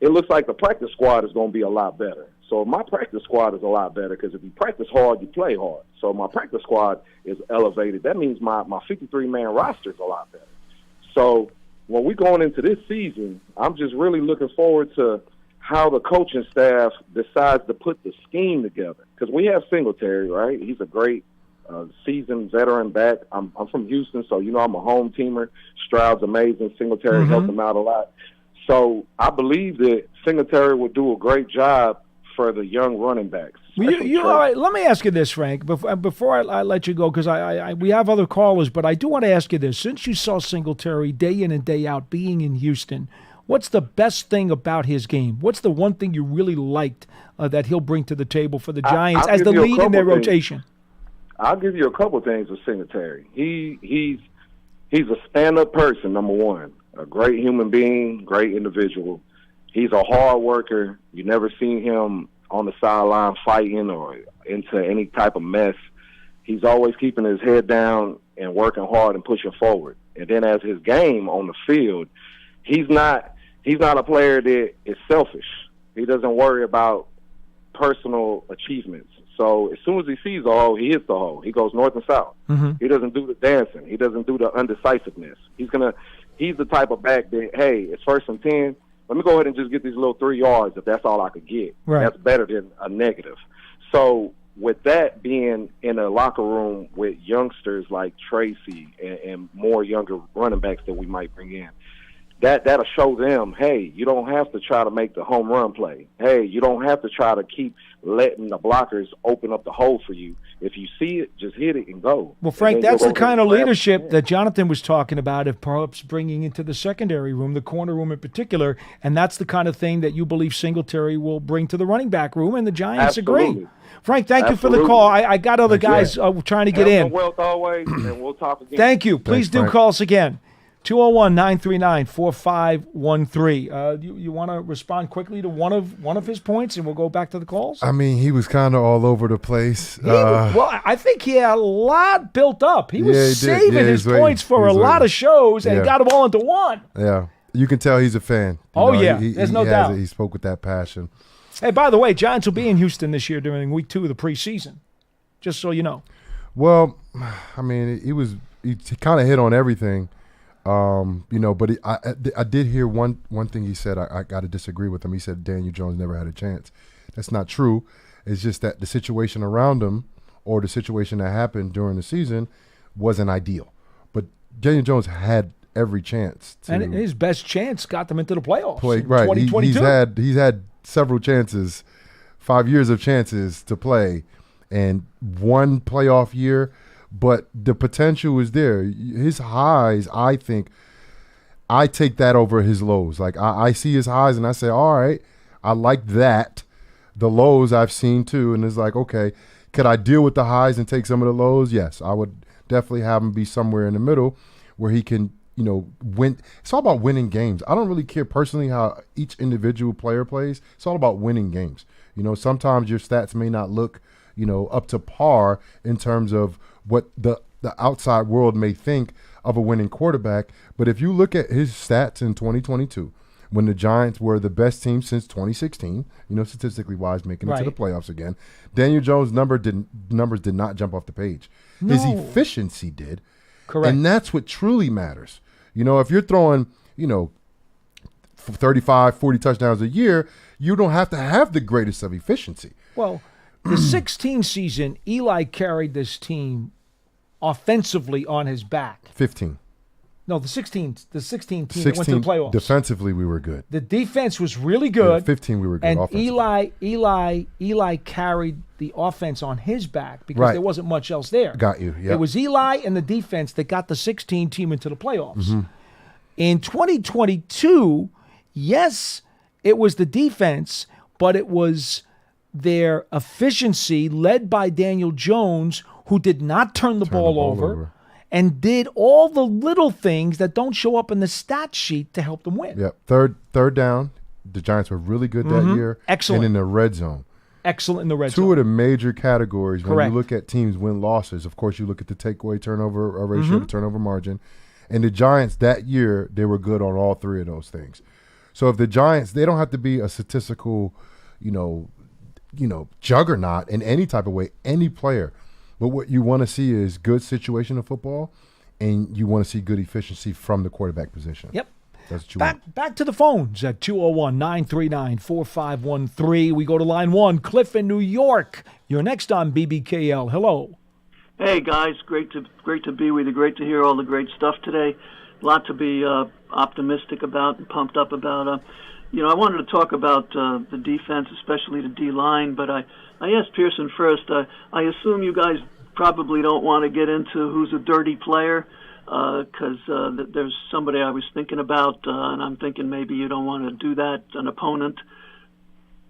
Speaker 9: it looks like the practice squad is going to be a lot better. So my practice squad is a lot better because if you practice hard, you play hard. So my practice squad is elevated. That means my 53-man roster is a lot better. So when we're going into this season, I'm just really looking forward to how the coaching staff decides to put the scheme together. Because we have Singletary, right? He's a great seasoned veteran back. I'm from Houston, so, you know, I'm a home teamer. Stroud's amazing. Singletary helped him out a lot. So I believe that Singletary will do a great job for the young running backs.
Speaker 6: All right, let me ask you this, Frank, before I let you go, because we have other callers, but I do want to ask you this. Since you saw Singletary day in and day out being in Houston, what's the best thing about his game? What's the one thing you really liked that he'll bring to the table for the Giants as the lead in their rotation?
Speaker 9: I'll give you a couple things with Singletary. He's a stand-up person, number one, a great human being, great individual. He's a hard worker. You never seen him on the sideline fighting or into any type of mess. He's always keeping his head down and working hard and pushing forward. And then as his game on the field, he's not a player that is selfish. He doesn't worry about personal achievements. So as soon as he sees a hole, he hits the hole. He goes north and south. He doesn't do the dancing. He doesn't do the undecisiveness. He's the type of back that, hey, it's 1st and 10. Let me go ahead and just get these little 3 yards if that's all I could get.
Speaker 6: Right.
Speaker 9: That's better than a negative. So with that being in a locker room with youngsters like Tracy and more younger running backs that we might bring in, that'll show them, hey, you don't have to try to make the home run play. Hey, you don't have to try to keep letting the blockers open up the hole for you. If you see it, just hit it and go.
Speaker 6: Well, Frank,
Speaker 9: And then
Speaker 6: that's
Speaker 9: you'll
Speaker 6: the
Speaker 9: go
Speaker 6: kind of
Speaker 9: grab it.
Speaker 6: leadership that Jonathan was talking about, if perhaps bringing into the secondary room, the corner room in particular, and that's the kind of thing that you believe Singletary will bring to the running back room, and the Giants agree.
Speaker 9: Absolutely.
Speaker 6: Frank, thank you for the
Speaker 9: Absolutely.
Speaker 6: call. I got other guys trying to get
Speaker 9: Health
Speaker 6: in.
Speaker 9: and wealth always, and we'll talk again.
Speaker 6: Thank you. Please
Speaker 7: Thanks,
Speaker 6: do
Speaker 7: Frank.
Speaker 6: call us again. 201-939-4513. You want to respond quickly to one of his points, and we'll go back to the calls?
Speaker 7: I mean, he was kind of all over the place.
Speaker 6: Well, I think he had a lot built up. He was
Speaker 7: Yeah, he did.
Speaker 6: saving
Speaker 7: Yeah,
Speaker 6: his
Speaker 7: he's waiting.
Speaker 6: points for a
Speaker 7: He's
Speaker 6: lot
Speaker 7: waiting.
Speaker 6: of shows, and
Speaker 7: Yeah.
Speaker 6: got them all into one.
Speaker 7: Yeah. You can tell he's a fan.
Speaker 6: Oh, yeah. There's no doubt.
Speaker 7: He spoke with that passion.
Speaker 6: Hey, by the way, Giants will be in Houston this year during week 2 of the preseason, just so you know.
Speaker 7: Well, I mean, he kind of hit on everything, but I did hear one thing he said. I got to disagree with him. He said Daniel Jones never had a chance. That's not true. It's just that the situation around him or the situation that happened during the season wasn't ideal. But Daniel Jones had every chance to
Speaker 6: And his best chance got them into the playoffs
Speaker 7: play.
Speaker 6: in
Speaker 7: Right,
Speaker 6: 2022.
Speaker 7: he's had several chances, 5 years of chances to play, and one playoff year. But the potential is there. His highs, I think, I take that over his lows. Like I see his highs and I say, all right, I like that. The lows I've seen too, and it's like, okay, could I deal with the highs and take some of the lows? Yes, I would definitely have him be somewhere in the middle where he can, win. It's all about winning games. I don't really care personally how each individual player plays. It's all about winning games. Sometimes your stats may not look, up to par in terms of what the outside world may think of a winning quarterback. But if you look at his stats in 2022, when the Giants were the best team since 2016, statistically wise, making it to the playoffs again, Daniel Jones' numbers did not jump off the page.
Speaker 6: No.
Speaker 7: His efficiency did.
Speaker 6: Correct.
Speaker 7: And that's what truly matters. If you're throwing, 35, 40 touchdowns a year, you don't have to have the greatest of efficiency.
Speaker 6: Well, the 16 season, Eli carried this team offensively on his back.
Speaker 7: 15.
Speaker 6: No, the 16 team that went to the playoffs.
Speaker 7: Defensively, we were good.
Speaker 6: The defense was really good.
Speaker 7: 15, we were good.
Speaker 6: And
Speaker 7: offensively.
Speaker 6: Eli carried the offense on his back because there wasn't much else there.
Speaker 7: Got you. Yep.
Speaker 6: It was Eli and the defense that got the 16 team into the playoffs.
Speaker 7: Mm-hmm.
Speaker 6: In 2022, yes, it was the defense, but it was their efficiency led by Daniel Jones, who did not turn the ball over. And did all the little things that don't show up in the stat sheet to help them win.
Speaker 7: Yep. Third down, the Giants were really good that year.
Speaker 6: Excellent.
Speaker 7: And in the red zone.
Speaker 6: Excellent in the red zone.
Speaker 7: Two of the major categories when
Speaker 6: Correct.
Speaker 7: you look at teams win losses. Of course, you look at the takeaway turnover ratio, the turnover margin. And the Giants that year, they were good on all three of those things. So if the Giants, they don't have to be a statistical, juggernaut in any type of way, any player. But what you want to see is good situational football, and you want to see good efficiency from the quarterback position.
Speaker 6: Yep.
Speaker 7: That's what you want.
Speaker 6: Back to the phones at 201-939-4513. We go to line 1, Cliff in New York. You're next on BBKL. Hello.
Speaker 10: Hey guys, great to be with you. Great to hear all the great stuff today. A lot to be optimistic about and pumped up about. I wanted to talk about the defense, especially the D line, but I asked Pearson first. I assume you guys probably don't want to get into who's a dirty player, because there's somebody I was thinking about, and I'm thinking maybe you don't want to do that, an opponent.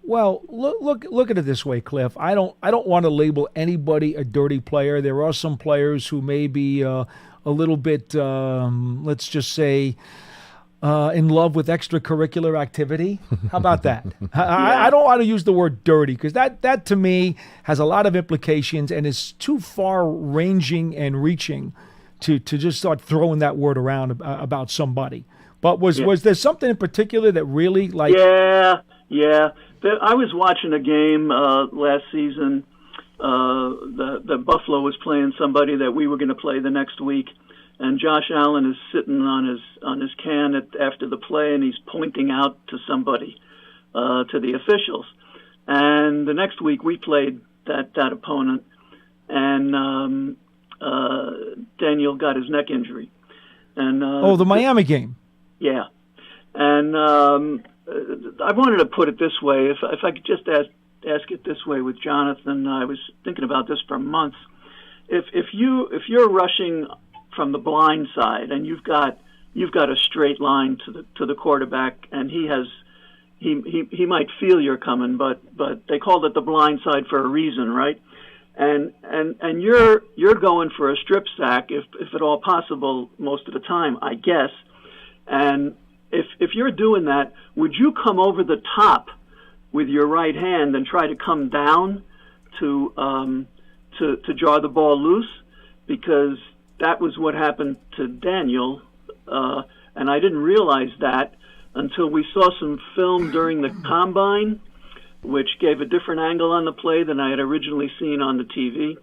Speaker 6: Well, look at it this way, Cliff. I don't want to label anybody a dirty player. There are some players who may be a little bit, let's just say, in love with extracurricular activity. How about that? I don't want to use the word dirty because that to me has a lot of implications and is too far-ranging and reaching to just start throwing that word around about somebody. But was there something in particular that really like?
Speaker 10: Yeah. I was watching a game last season. The Buffalo was playing somebody that we were going to play the next week, and Josh Allen is sitting on his can after the play, and he's pointing out to somebody, to the officials. And the next week we played that opponent, and Daniel got his neck injury. And
Speaker 6: the Miami game.
Speaker 10: Yeah. And I wanted to put it this way. If I could just ask it this way with Jonathan, I was thinking about this for months. If you're rushing from the blind side and you've got a straight line to the quarterback, and he might feel you're coming, but they called it the blind side for a reason, right? And you're going for a strip sack if at all possible most of the time, I guess. And if you're doing that, would you come over the top with your right hand and try to come down to jar the ball loose? Because that was what happened to Daniel, and I didn't realize that until we saw some film during the combine, which gave a different angle on the play than I had originally seen on the TV,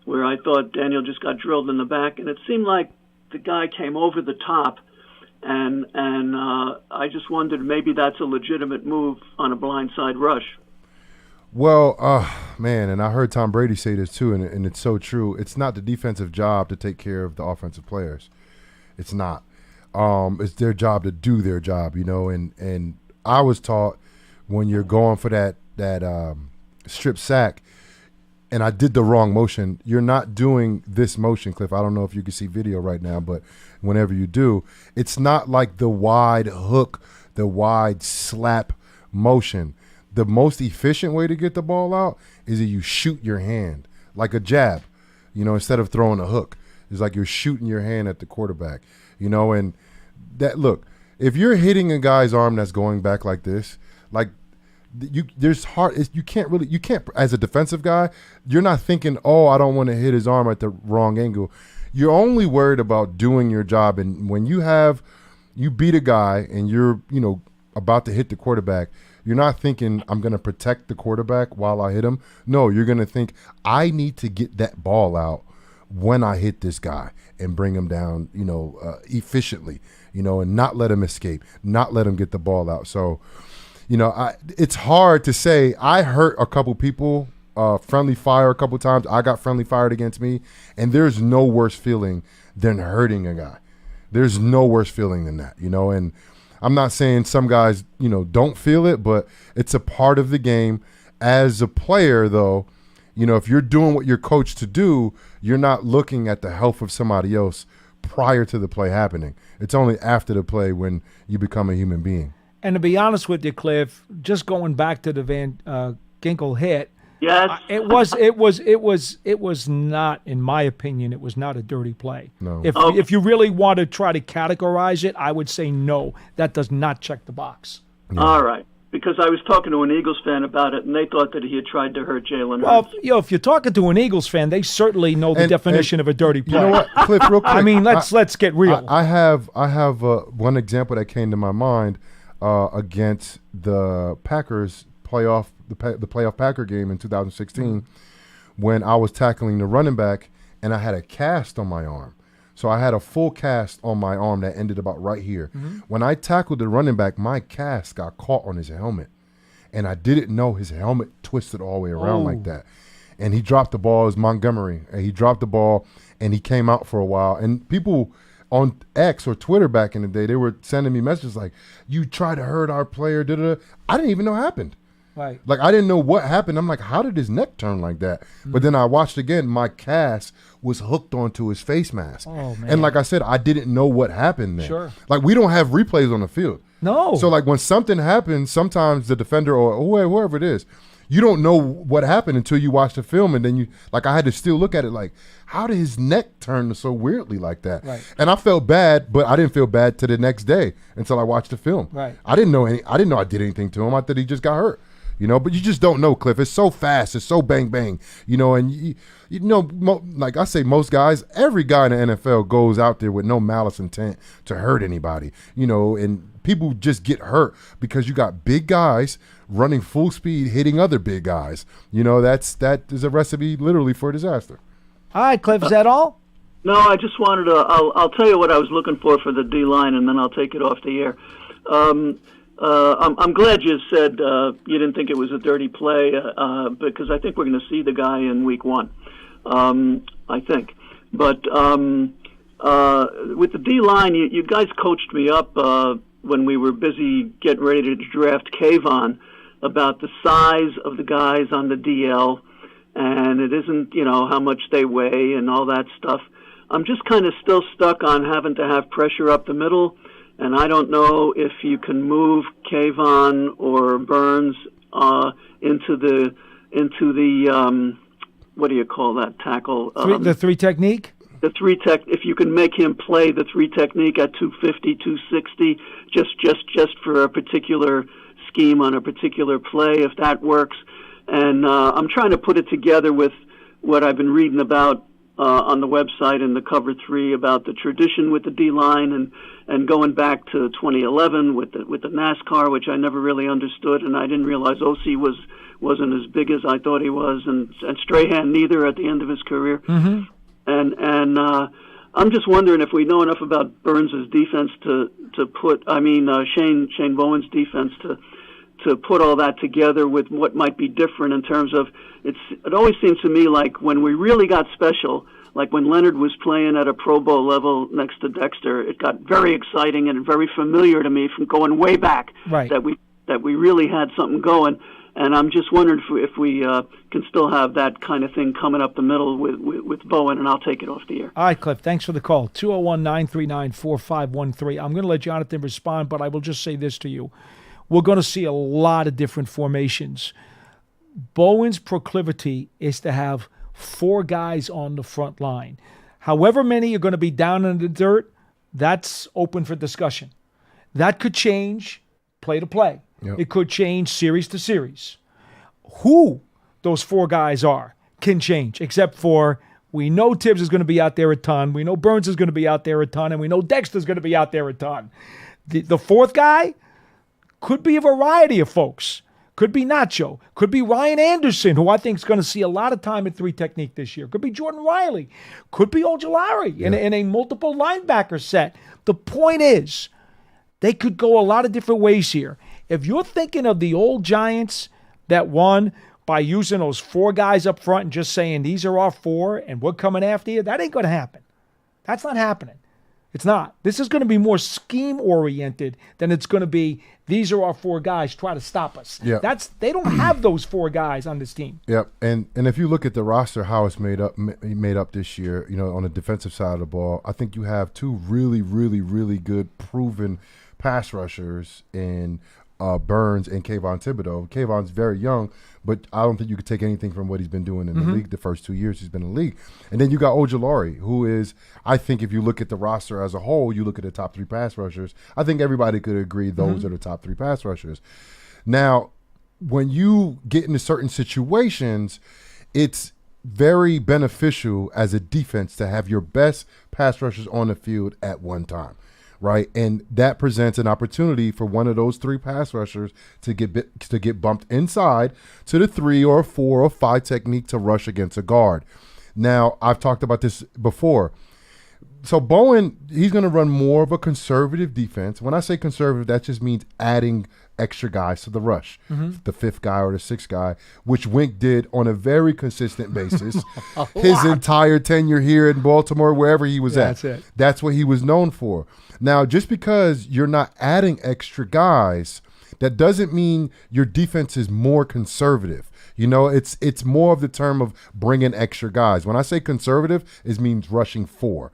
Speaker 10: where I thought Daniel just got drilled in the back, and it seemed like the guy came over the top, and I just wondered maybe that's a legitimate move on a blindside rush.
Speaker 7: Well, man, and I heard Tom Brady say this too, and it's so true. It's not the defensive job to take care of the offensive players. It's not. It's their job to do their job, and I was taught when you're going for that strip sack, and I did the wrong motion. You're not doing this motion, Cliff. I don't know if you can see video right now, but whenever you do, it's not like the wide hook, the wide slap motion. The most efficient way to get the ball out is that you shoot your hand like a jab, instead of throwing a hook. It's like you're shooting your hand at the quarterback, and that, look, if you're hitting a guy's arm that's going back like this, like you can't, as a defensive guy, you're not thinking, oh, I don't want to hit his arm at the wrong angle. You're only worried about doing your job. And when you beat a guy and you're, about to hit the quarterback, you're not thinking, I'm going to protect the quarterback while I hit him. No, you're going to think, I need to get that ball out when I hit this guy and bring him down, efficiently, and not let him escape, not let him get the ball out. So, it's hard to say. I hurt a couple people, friendly fire a couple times. I got friendly fired against me, and there's no worse feeling than hurting a guy. There's no worse feeling than that, and I'm not saying some guys, don't feel it, but it's a part of the game. As a player, though, if you're doing what you're coached to do, you're not looking at the health of somebody else prior to the play happening. It's only after the play when you become a human being.
Speaker 6: And to be honest with you, Cliff, just going back to the Van Ginkel hit,
Speaker 10: yes,
Speaker 6: it was not, in my opinion, it was not a dirty play.
Speaker 7: No.
Speaker 6: If you really want to try to categorize it, I would say no. That does not check the box.
Speaker 7: Yeah.
Speaker 10: All right. Because I was talking to an Eagles fan about it, and they thought that he had tried to hurt Jalen Hurts.
Speaker 6: Well, if you're talking to an Eagles fan, they certainly know the definition of a dirty play.
Speaker 7: You know what, Cliff, real quick.
Speaker 6: I mean, let's get real.
Speaker 7: I have one example that came to my mind against the Packers playoff, the playoff Packer game in 2016, when I was tackling the running back and I had a cast on my arm. So I had a full cast on my arm that ended about right here. Mm-hmm. When I tackled the running back, my cast got caught on his helmet. And I didn't know his helmet twisted all the way around like that. And he dropped the ball. It was Montgomery. And he dropped the ball, and he came out for a while. And people on X or Twitter back in the day, they were sending me messages like, you tried to hurt our player, da-da-da. I didn't even know what happened.
Speaker 6: Right.
Speaker 7: Like, I didn't know what happened. I'm like, how did his neck turn like that? Mm-hmm. But then I watched again, my cast was hooked onto his face mask.
Speaker 6: Oh, man.
Speaker 7: And like I said, I didn't know what happened there.
Speaker 6: Sure.
Speaker 7: Like, we don't have replays on the field.
Speaker 6: No.
Speaker 7: So, like, when something happens, sometimes the defender or whoever it is, you don't know what happened until you watch the film. And then I had to still look at it like, how did his neck turn so weirdly like that?
Speaker 6: Right.
Speaker 7: And I felt bad, but I didn't feel bad till the next day until I watched the film.
Speaker 6: Right.
Speaker 7: I didn't know I did anything to him. I thought he just got hurt. But you just don't know, Cliff. It's so fast. It's so bang, bang. And like I say, most guys, every guy in the NFL goes out there with no malice intent to hurt anybody, and people just get hurt because you got big guys running full speed, hitting other big guys. That is a recipe literally for disaster.
Speaker 6: All right, Cliff, is that all?
Speaker 10: No, I just wanted to, I'll tell you what I was looking for the D-line, and then I'll take it off the air. I'm glad you said you didn't think it was a dirty play because I think we're going to see the guy in week 1, I think. But with the D-line, you guys coached me up when we were busy getting ready to draft Kayvon about the size of the guys on the DL, and it isn't, how much they weigh and all that stuff. I'm just kind of still stuck on having to have pressure up the middle, and I don't know if you can move Kayvon or Burns into the what do you call that tackle?
Speaker 6: The three technique?
Speaker 10: The if you can make him play the three technique at 250, 260, just for a particular scheme on a particular play, if that works. And I'm trying to put it together with what I've been reading about on the website in the Cover 3 about the tradition with the D-line and going back to 2011 with the NASCAR, which I never really understood, and I didn't realize OC wasn't as big as I thought he was, and Strahan neither at the end of his career.
Speaker 6: Mm-hmm.
Speaker 10: And I'm just wondering if we know enough about Burns' defense to put, Shane Bowen's defense to put all that together with what might be different in terms of it always seems to me like when we really got special, like when Leonard was playing at a Pro Bowl level next to Dexter, it got very exciting and very familiar to me from going way back,
Speaker 6: right,
Speaker 10: that we really had something going. And I'm just wondering if we can still have that kind of thing coming up the middle with Bowen, and I'll take it off the air.
Speaker 6: All right, Cliff, thanks for the call. 201-939-4513. I'm going to let Jonathan respond, but I will just say this to you. We're going to see a lot of different formations. Bowen's proclivity is to have 4 guys on the front line. However many are going to be down in the dirt, that's open for discussion. That could change play to play. Yep. It could change series to series. Who those 4 guys are can change, except for we know Tibbs is going to be out there a ton, we know Burns is going to be out there a ton, and we know Dexter's going to be out there a ton. The 4th guy could be a variety of folks. Could be Nacho. Could be Ryan Anderson, who I think is going to see a lot of time at 3 technique this year. Could be Jordan Riley. Could be Ojulari in a multiple linebacker set. The point is, they could go a lot of different ways here. If you're thinking of the old Giants that won by using those 4 guys up front and just saying, these are our 4 and we're coming after you, that ain't going to happen. That's not happening. It's not. This is going to be more scheme-oriented than it's going to be, these are our 4 guys, try to stop us.
Speaker 7: Yeah.
Speaker 6: They don't have those 4 guys on this team.
Speaker 7: Yep. And if you look at the roster, how it's made up this year, on the defensive side of the ball, I think you have 2 really, really, really good proven pass rushers in Burns and Kayvon Thibodeau. Kayvon's very young, but I don't think you could take anything from what he's been doing in the league the first 2 years he's been in the league. And then you got Ojulari, who is, I think if you look at the roster as a whole, you look at the top 3 pass rushers, I think everybody could agree those are the top 3 pass rushers. Now, when you get into certain situations, it's very beneficial as a defense to have your best pass rushers on the field at one time. Right, and that presents an opportunity for one of those 3 pass rushers to get bumped inside to the 3 or 4 or 5 technique to rush against a guard. Now, I've talked about this before. So Bowen, he's going to run more of a conservative defense. When I say conservative, that just means adding extra guys to the rush, the 5th guy or the 6th guy, which Wink did on a very consistent basis his entire tenure here in Baltimore, wherever he was at.
Speaker 6: That's it.
Speaker 7: That's what he was known for. Now, just because you're not adding extra guys, that doesn't mean your defense is more conservative. It's more of the term of bringing extra guys. When I say conservative, it means rushing 4.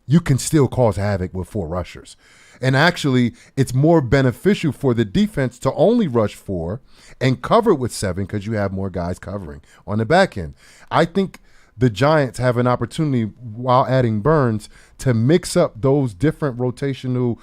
Speaker 7: You can still cause havoc with 4 rushers. And actually, it's more beneficial for the defense to only rush 4 and cover with 7 because you have more guys covering on the back end. I think the Giants have an opportunity while adding Burns to mix up those different rotational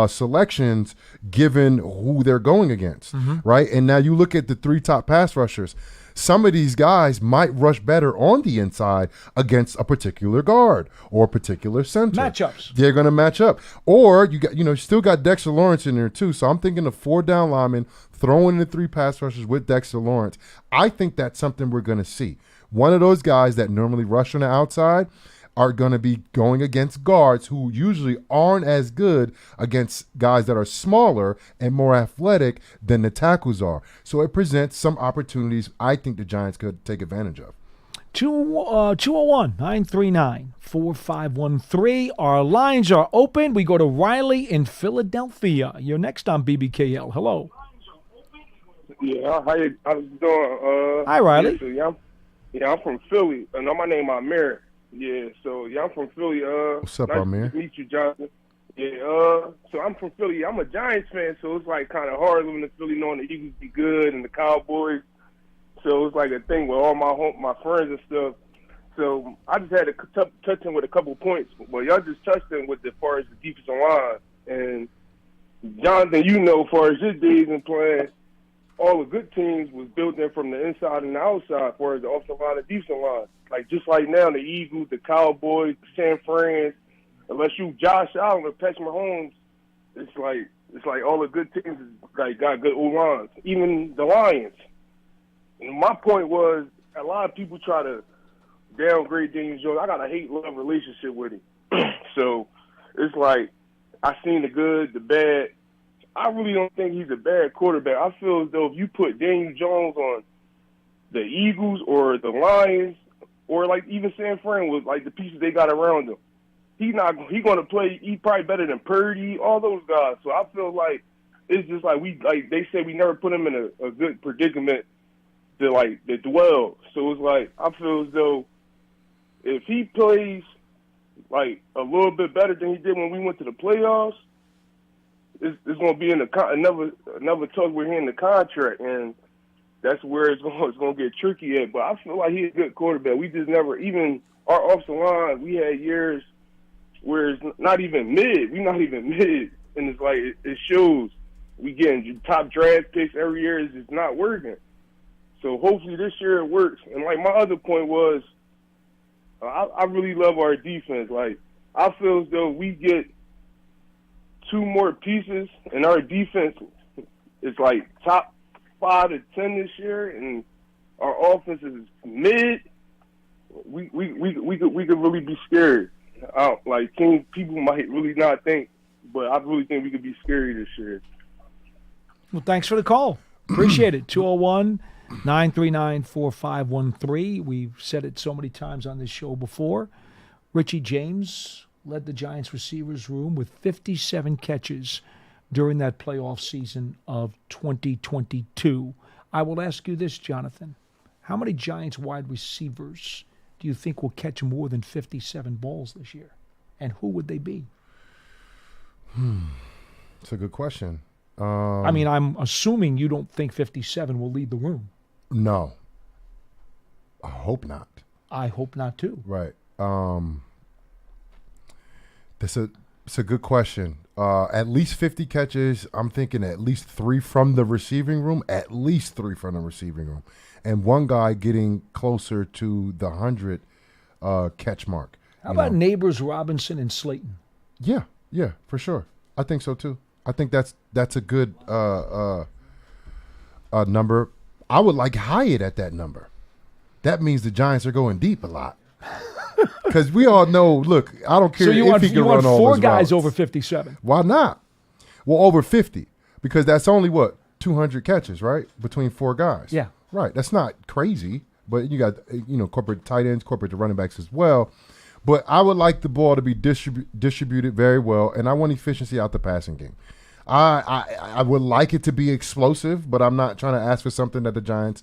Speaker 7: selections given who they're going against, right? And now you look at the 3 top pass rushers. Some of these guys might rush better on the inside against a particular guard or a particular center.
Speaker 6: Matchups.
Speaker 7: They're going to match up. Or you still got Dexter Lawrence in there too. So I'm thinking of 4 down linemen throwing the 3 pass rushers with Dexter Lawrence. I think that's something we're going to see. One of those guys that normally rush on the outside are going to be going against guards who usually aren't as good against guys that are smaller and more athletic than the tackles are. So it presents some opportunities I think the Giants could take advantage of.
Speaker 6: 201-939-4513. Our lines are open. We go to Riley in Philadelphia. You're next on BBKL. Hello.
Speaker 11: Yeah, how you doing?
Speaker 6: Hi, Riley.
Speaker 11: I'm from Philly. My name is Amir. Yeah, so I'm from Philly.
Speaker 7: What's up,
Speaker 11: nice
Speaker 7: Amir?
Speaker 11: to meet you, Jonathan. Yeah, so I'm from Philly. I'm a Giants fan, so it's like kind of hard living in Philly, knowing the Eagles be good and the Cowboys. So it's like a thing with all my friends and stuff. So I just had to touch in with a couple points. Well, y'all just touched in with as far as the defensive line. And Jonathan, as far as your days in playing, all the good teams was built in from the inside and the outside as far as the offensive line and defensive line. Like just like now, the Eagles, the Cowboys, the San Fran, unless you Josh Allen or Patrick Mahomes, it's like all the good teams like got good O-lines. Even the Lions. And my point was, a lot of people try to downgrade Daniel Jones. I got a hate-love relationship with him. So it's like I seen the good, the bad. I really don't think he's a bad quarterback. I feel as though if you put Daniel Jones on the Eagles or the Lions or like even San Fran with like the pieces they got around him, he going to play. He probably better than Purdy, all those guys. So I feel like it's just like they say we never put him in a good predicament to dwell. So it's like I feel as though if he plays like a little bit better than he did when we went to the playoffs, it's going to be in another talk with him in the contract, and that's where it's going to get tricky at. But I feel like he's a good quarterback. We just never, even our offensive line, we had years where it's not even mid. We're not even mid, and it's like it shows. We getting top draft picks every year. It's just not working. So hopefully this year it works. And like my other point was, I really love our defense. Like I feel as though we get 2 more pieces, and our defense is like top 5 to 10 this year, and our offense is mid. We could really be scared. Like people might really not think, but I really think we could be scary this year.
Speaker 6: Well, thanks for the call. Appreciate it. 201-939-4513. We've said it so many times on this show before. Richie James led the Giants receivers room with 57 catches during that playoff season of 2022. I will ask you this, Jonathan. How many Giants wide receivers do you think will catch more than 57 balls this year? And who would they be?
Speaker 7: It's a good question.
Speaker 6: I'm assuming you don't think 57 will lead the room.
Speaker 7: No. I hope not.
Speaker 6: I hope not, too.
Speaker 7: Right. It's a good question. At least 50 catches. I'm thinking at least 3 from the receiving room. At least 3 from the receiving room. And one guy getting closer to the 100 catch mark.
Speaker 6: How about Neighbors, Robinson, and Slayton?
Speaker 7: Yeah, for sure. I think so, too. I think that's a good number. I would like Hyatt at that number. That means the Giants are going deep a lot. Because we all know, look, I don't care if he can run all his routes. So you want 4
Speaker 6: guys over 57?
Speaker 7: Why not? Well, over 50. Because that's only, 200 catches, right? Between 4 guys.
Speaker 6: Yeah.
Speaker 7: Right. That's not crazy. But you got, corporate tight ends, corporate running backs as well. But I would like the ball to be distributed very well, and I want efficiency out the passing game. I would like it to be explosive, but I'm not trying to ask for something that the Giants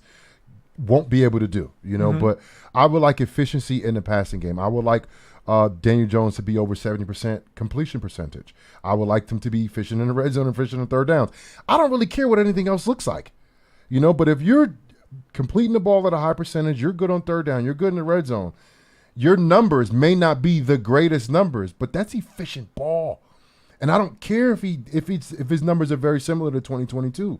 Speaker 7: won't be able to do, but I would like efficiency in the passing game. I would like Daniel Jones to be over 70% completion percentage. I would like them to be efficient in the red zone and efficient in third downs. I don't really care what anything else looks like, but if you're completing the ball at a high percentage, you're good on third down, you're good in the red zone, your numbers may not be the greatest numbers, but that's efficient ball. And I don't care if his numbers are very similar to 2022.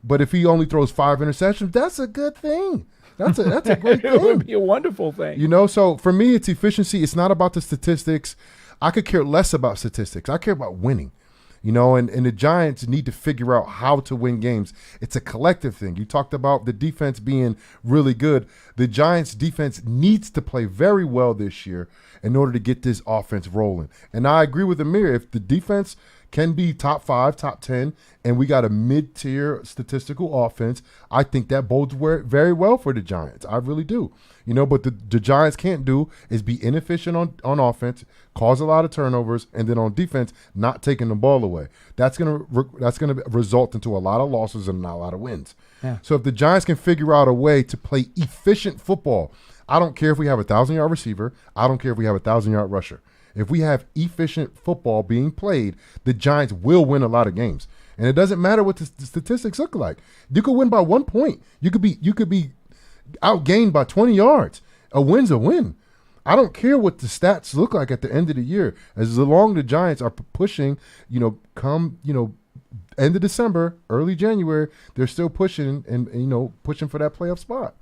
Speaker 7: But if he only throws 5 interceptions, that's a good thing. That's a great thing.
Speaker 6: It would be a wonderful thing.
Speaker 7: So for me, it's efficiency. It's not about the statistics. I could care less about statistics. I care about winning. And the Giants need to figure out how to win games. It's a collective thing. You talked about the defense being really good. The Giants' defense needs to play very well this year in order to get this offense rolling. And I agree with Amir. If the defense can be top 5, top 10, and we got a mid-tier statistical offense, I think that bodes very well for the Giants. I really do. But the Giants can't do is be inefficient on offense, cause a lot of turnovers, and then on defense, not taking the ball away. That's gonna result into a lot of losses and not a lot of wins.
Speaker 6: Yeah.
Speaker 7: So if the Giants can figure out a way to play efficient football, I don't care if we have a 1,000-yard receiver. I don't care if we have a 1,000-yard rusher. If we have efficient football being played, the Giants will win a lot of games. And it doesn't matter what the statistics look like. You could win by 1 point. You could be outgained by 20 yards. A win's a win. I don't care what the stats look like at the end of the year. As long as the Giants are pushing, come end of December, early January, they're still pushing and pushing for that playoff spot.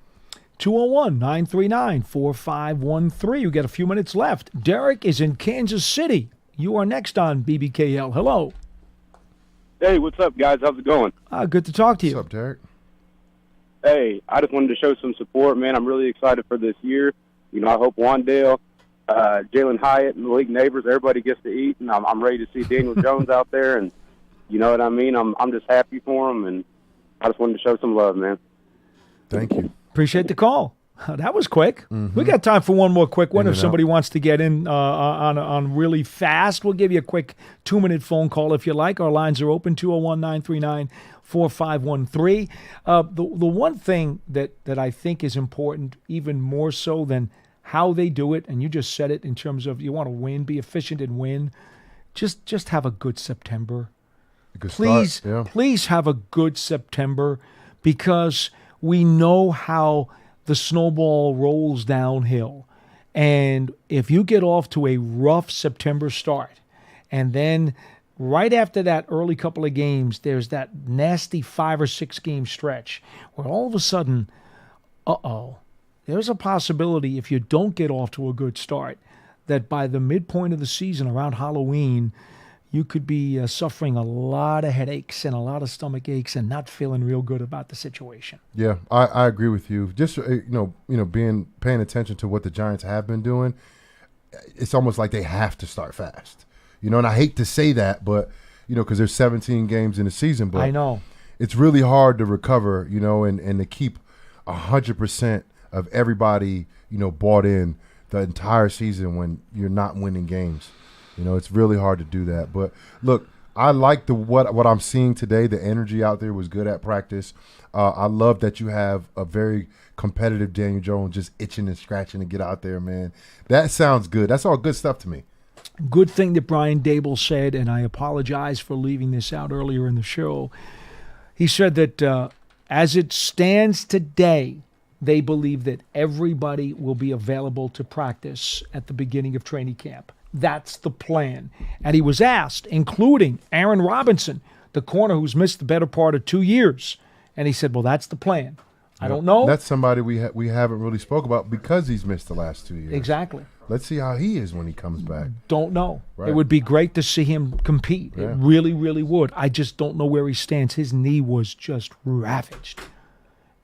Speaker 6: 201-939-4513. You got a few minutes left. Derek is in Kansas City. You are next on BBKL. Hello.
Speaker 12: Hey, what's up, guys? How's it going?
Speaker 6: Good to talk to you.
Speaker 7: What's up, Derek?
Speaker 12: Hey, I just wanted to show some support, man. I'm really excited for this year. I hope Wandale, Jalen Hyatt, and Malik Neighbors, everybody gets to eat, and I'm ready to see Daniel Jones out there, and you know what I mean? I'm just happy for him, and I just wanted to show some love, man.
Speaker 7: Thank you.
Speaker 6: Appreciate the call. That was quick.
Speaker 7: Mm-hmm.
Speaker 6: We got time for one more quick one. If somebody wants to get in on really fast, we'll give you a quick 2-minute phone call if you like. Our lines are open, 201-939-4513. The one thing that I think is important, even more so than how they do it, and you just said it in terms of you want to win, be efficient and win, just have a good September. Please have a good September, because we know how the snowball rolls downhill. And if you get off to a rough September start, and then right after that early couple of games, there's that nasty 5 or 6 game stretch where all of a sudden, there's a possibility, if you don't get off to a good start, that by the midpoint of the season, around Halloween, you could be suffering a lot of headaches and a lot of stomach aches and not feeling real good about the situation.
Speaker 7: Yeah, I agree with you. Just paying attention to what the Giants have been doing, it's almost like they have to start fast. And I hate to say that, but because there's 17 games in the season, but
Speaker 6: I know
Speaker 7: it's really hard to recover, and to keep 100% of everybody, bought in the entire season when you're not winning games. It's really hard to do that. But look, I like what I'm seeing today. The energy out there was good at practice. I love that you have a very competitive Daniel Jones just itching and scratching to get out there, man. That sounds good. That's all good stuff to me.
Speaker 6: Good thing that Brian Dable said, and I apologize for leaving this out earlier in the show. He said that as it stands today, they believe that everybody will be available to practice at the beginning of training camp. That's the plan. And he was asked, including Aaron Robinson, the corner who's missed the better part of 2 years. And he said, well, that's the plan. I don't know.
Speaker 7: That's somebody we haven't really spoke about because he's missed the last 2 years.
Speaker 6: Exactly.
Speaker 7: Let's see how he is when he comes back.
Speaker 6: Don't know.
Speaker 7: Right.
Speaker 6: It would be great to see him compete.
Speaker 7: Yeah.
Speaker 6: It really, really would. I just don't know where he stands. His knee was just ravaged.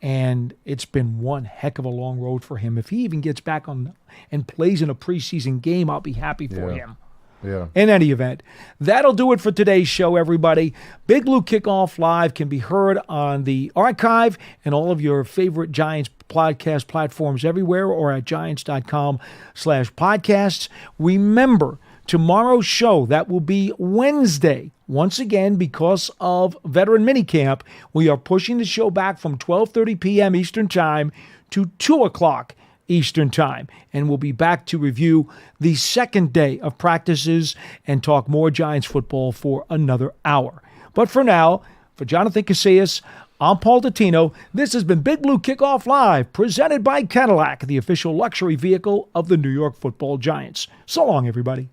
Speaker 6: And it's been one heck of a long road for him. If he even gets back on and plays in a preseason game, I'll be happy for him.
Speaker 7: Yeah.
Speaker 6: In any event, that'll do it for today's show, everybody. Big Blue Kickoff Live can be heard on the archive and all of your favorite Giants podcast platforms everywhere, or at giants.com/podcasts. Remember, tomorrow's show, that will be Wednesday. Once again, because of Veteran Minicamp, we are pushing the show back from 12:30 p.m. Eastern Time to 2 o'clock Eastern Time. And we'll be back to review the second day of practices and talk more Giants football for another hour. But for now, for Jonathan Casillas, I'm Paul Dottino. This has been Big Blue Kickoff Live, presented by Cadillac, the official luxury vehicle of the New York Football Giants. So long, everybody.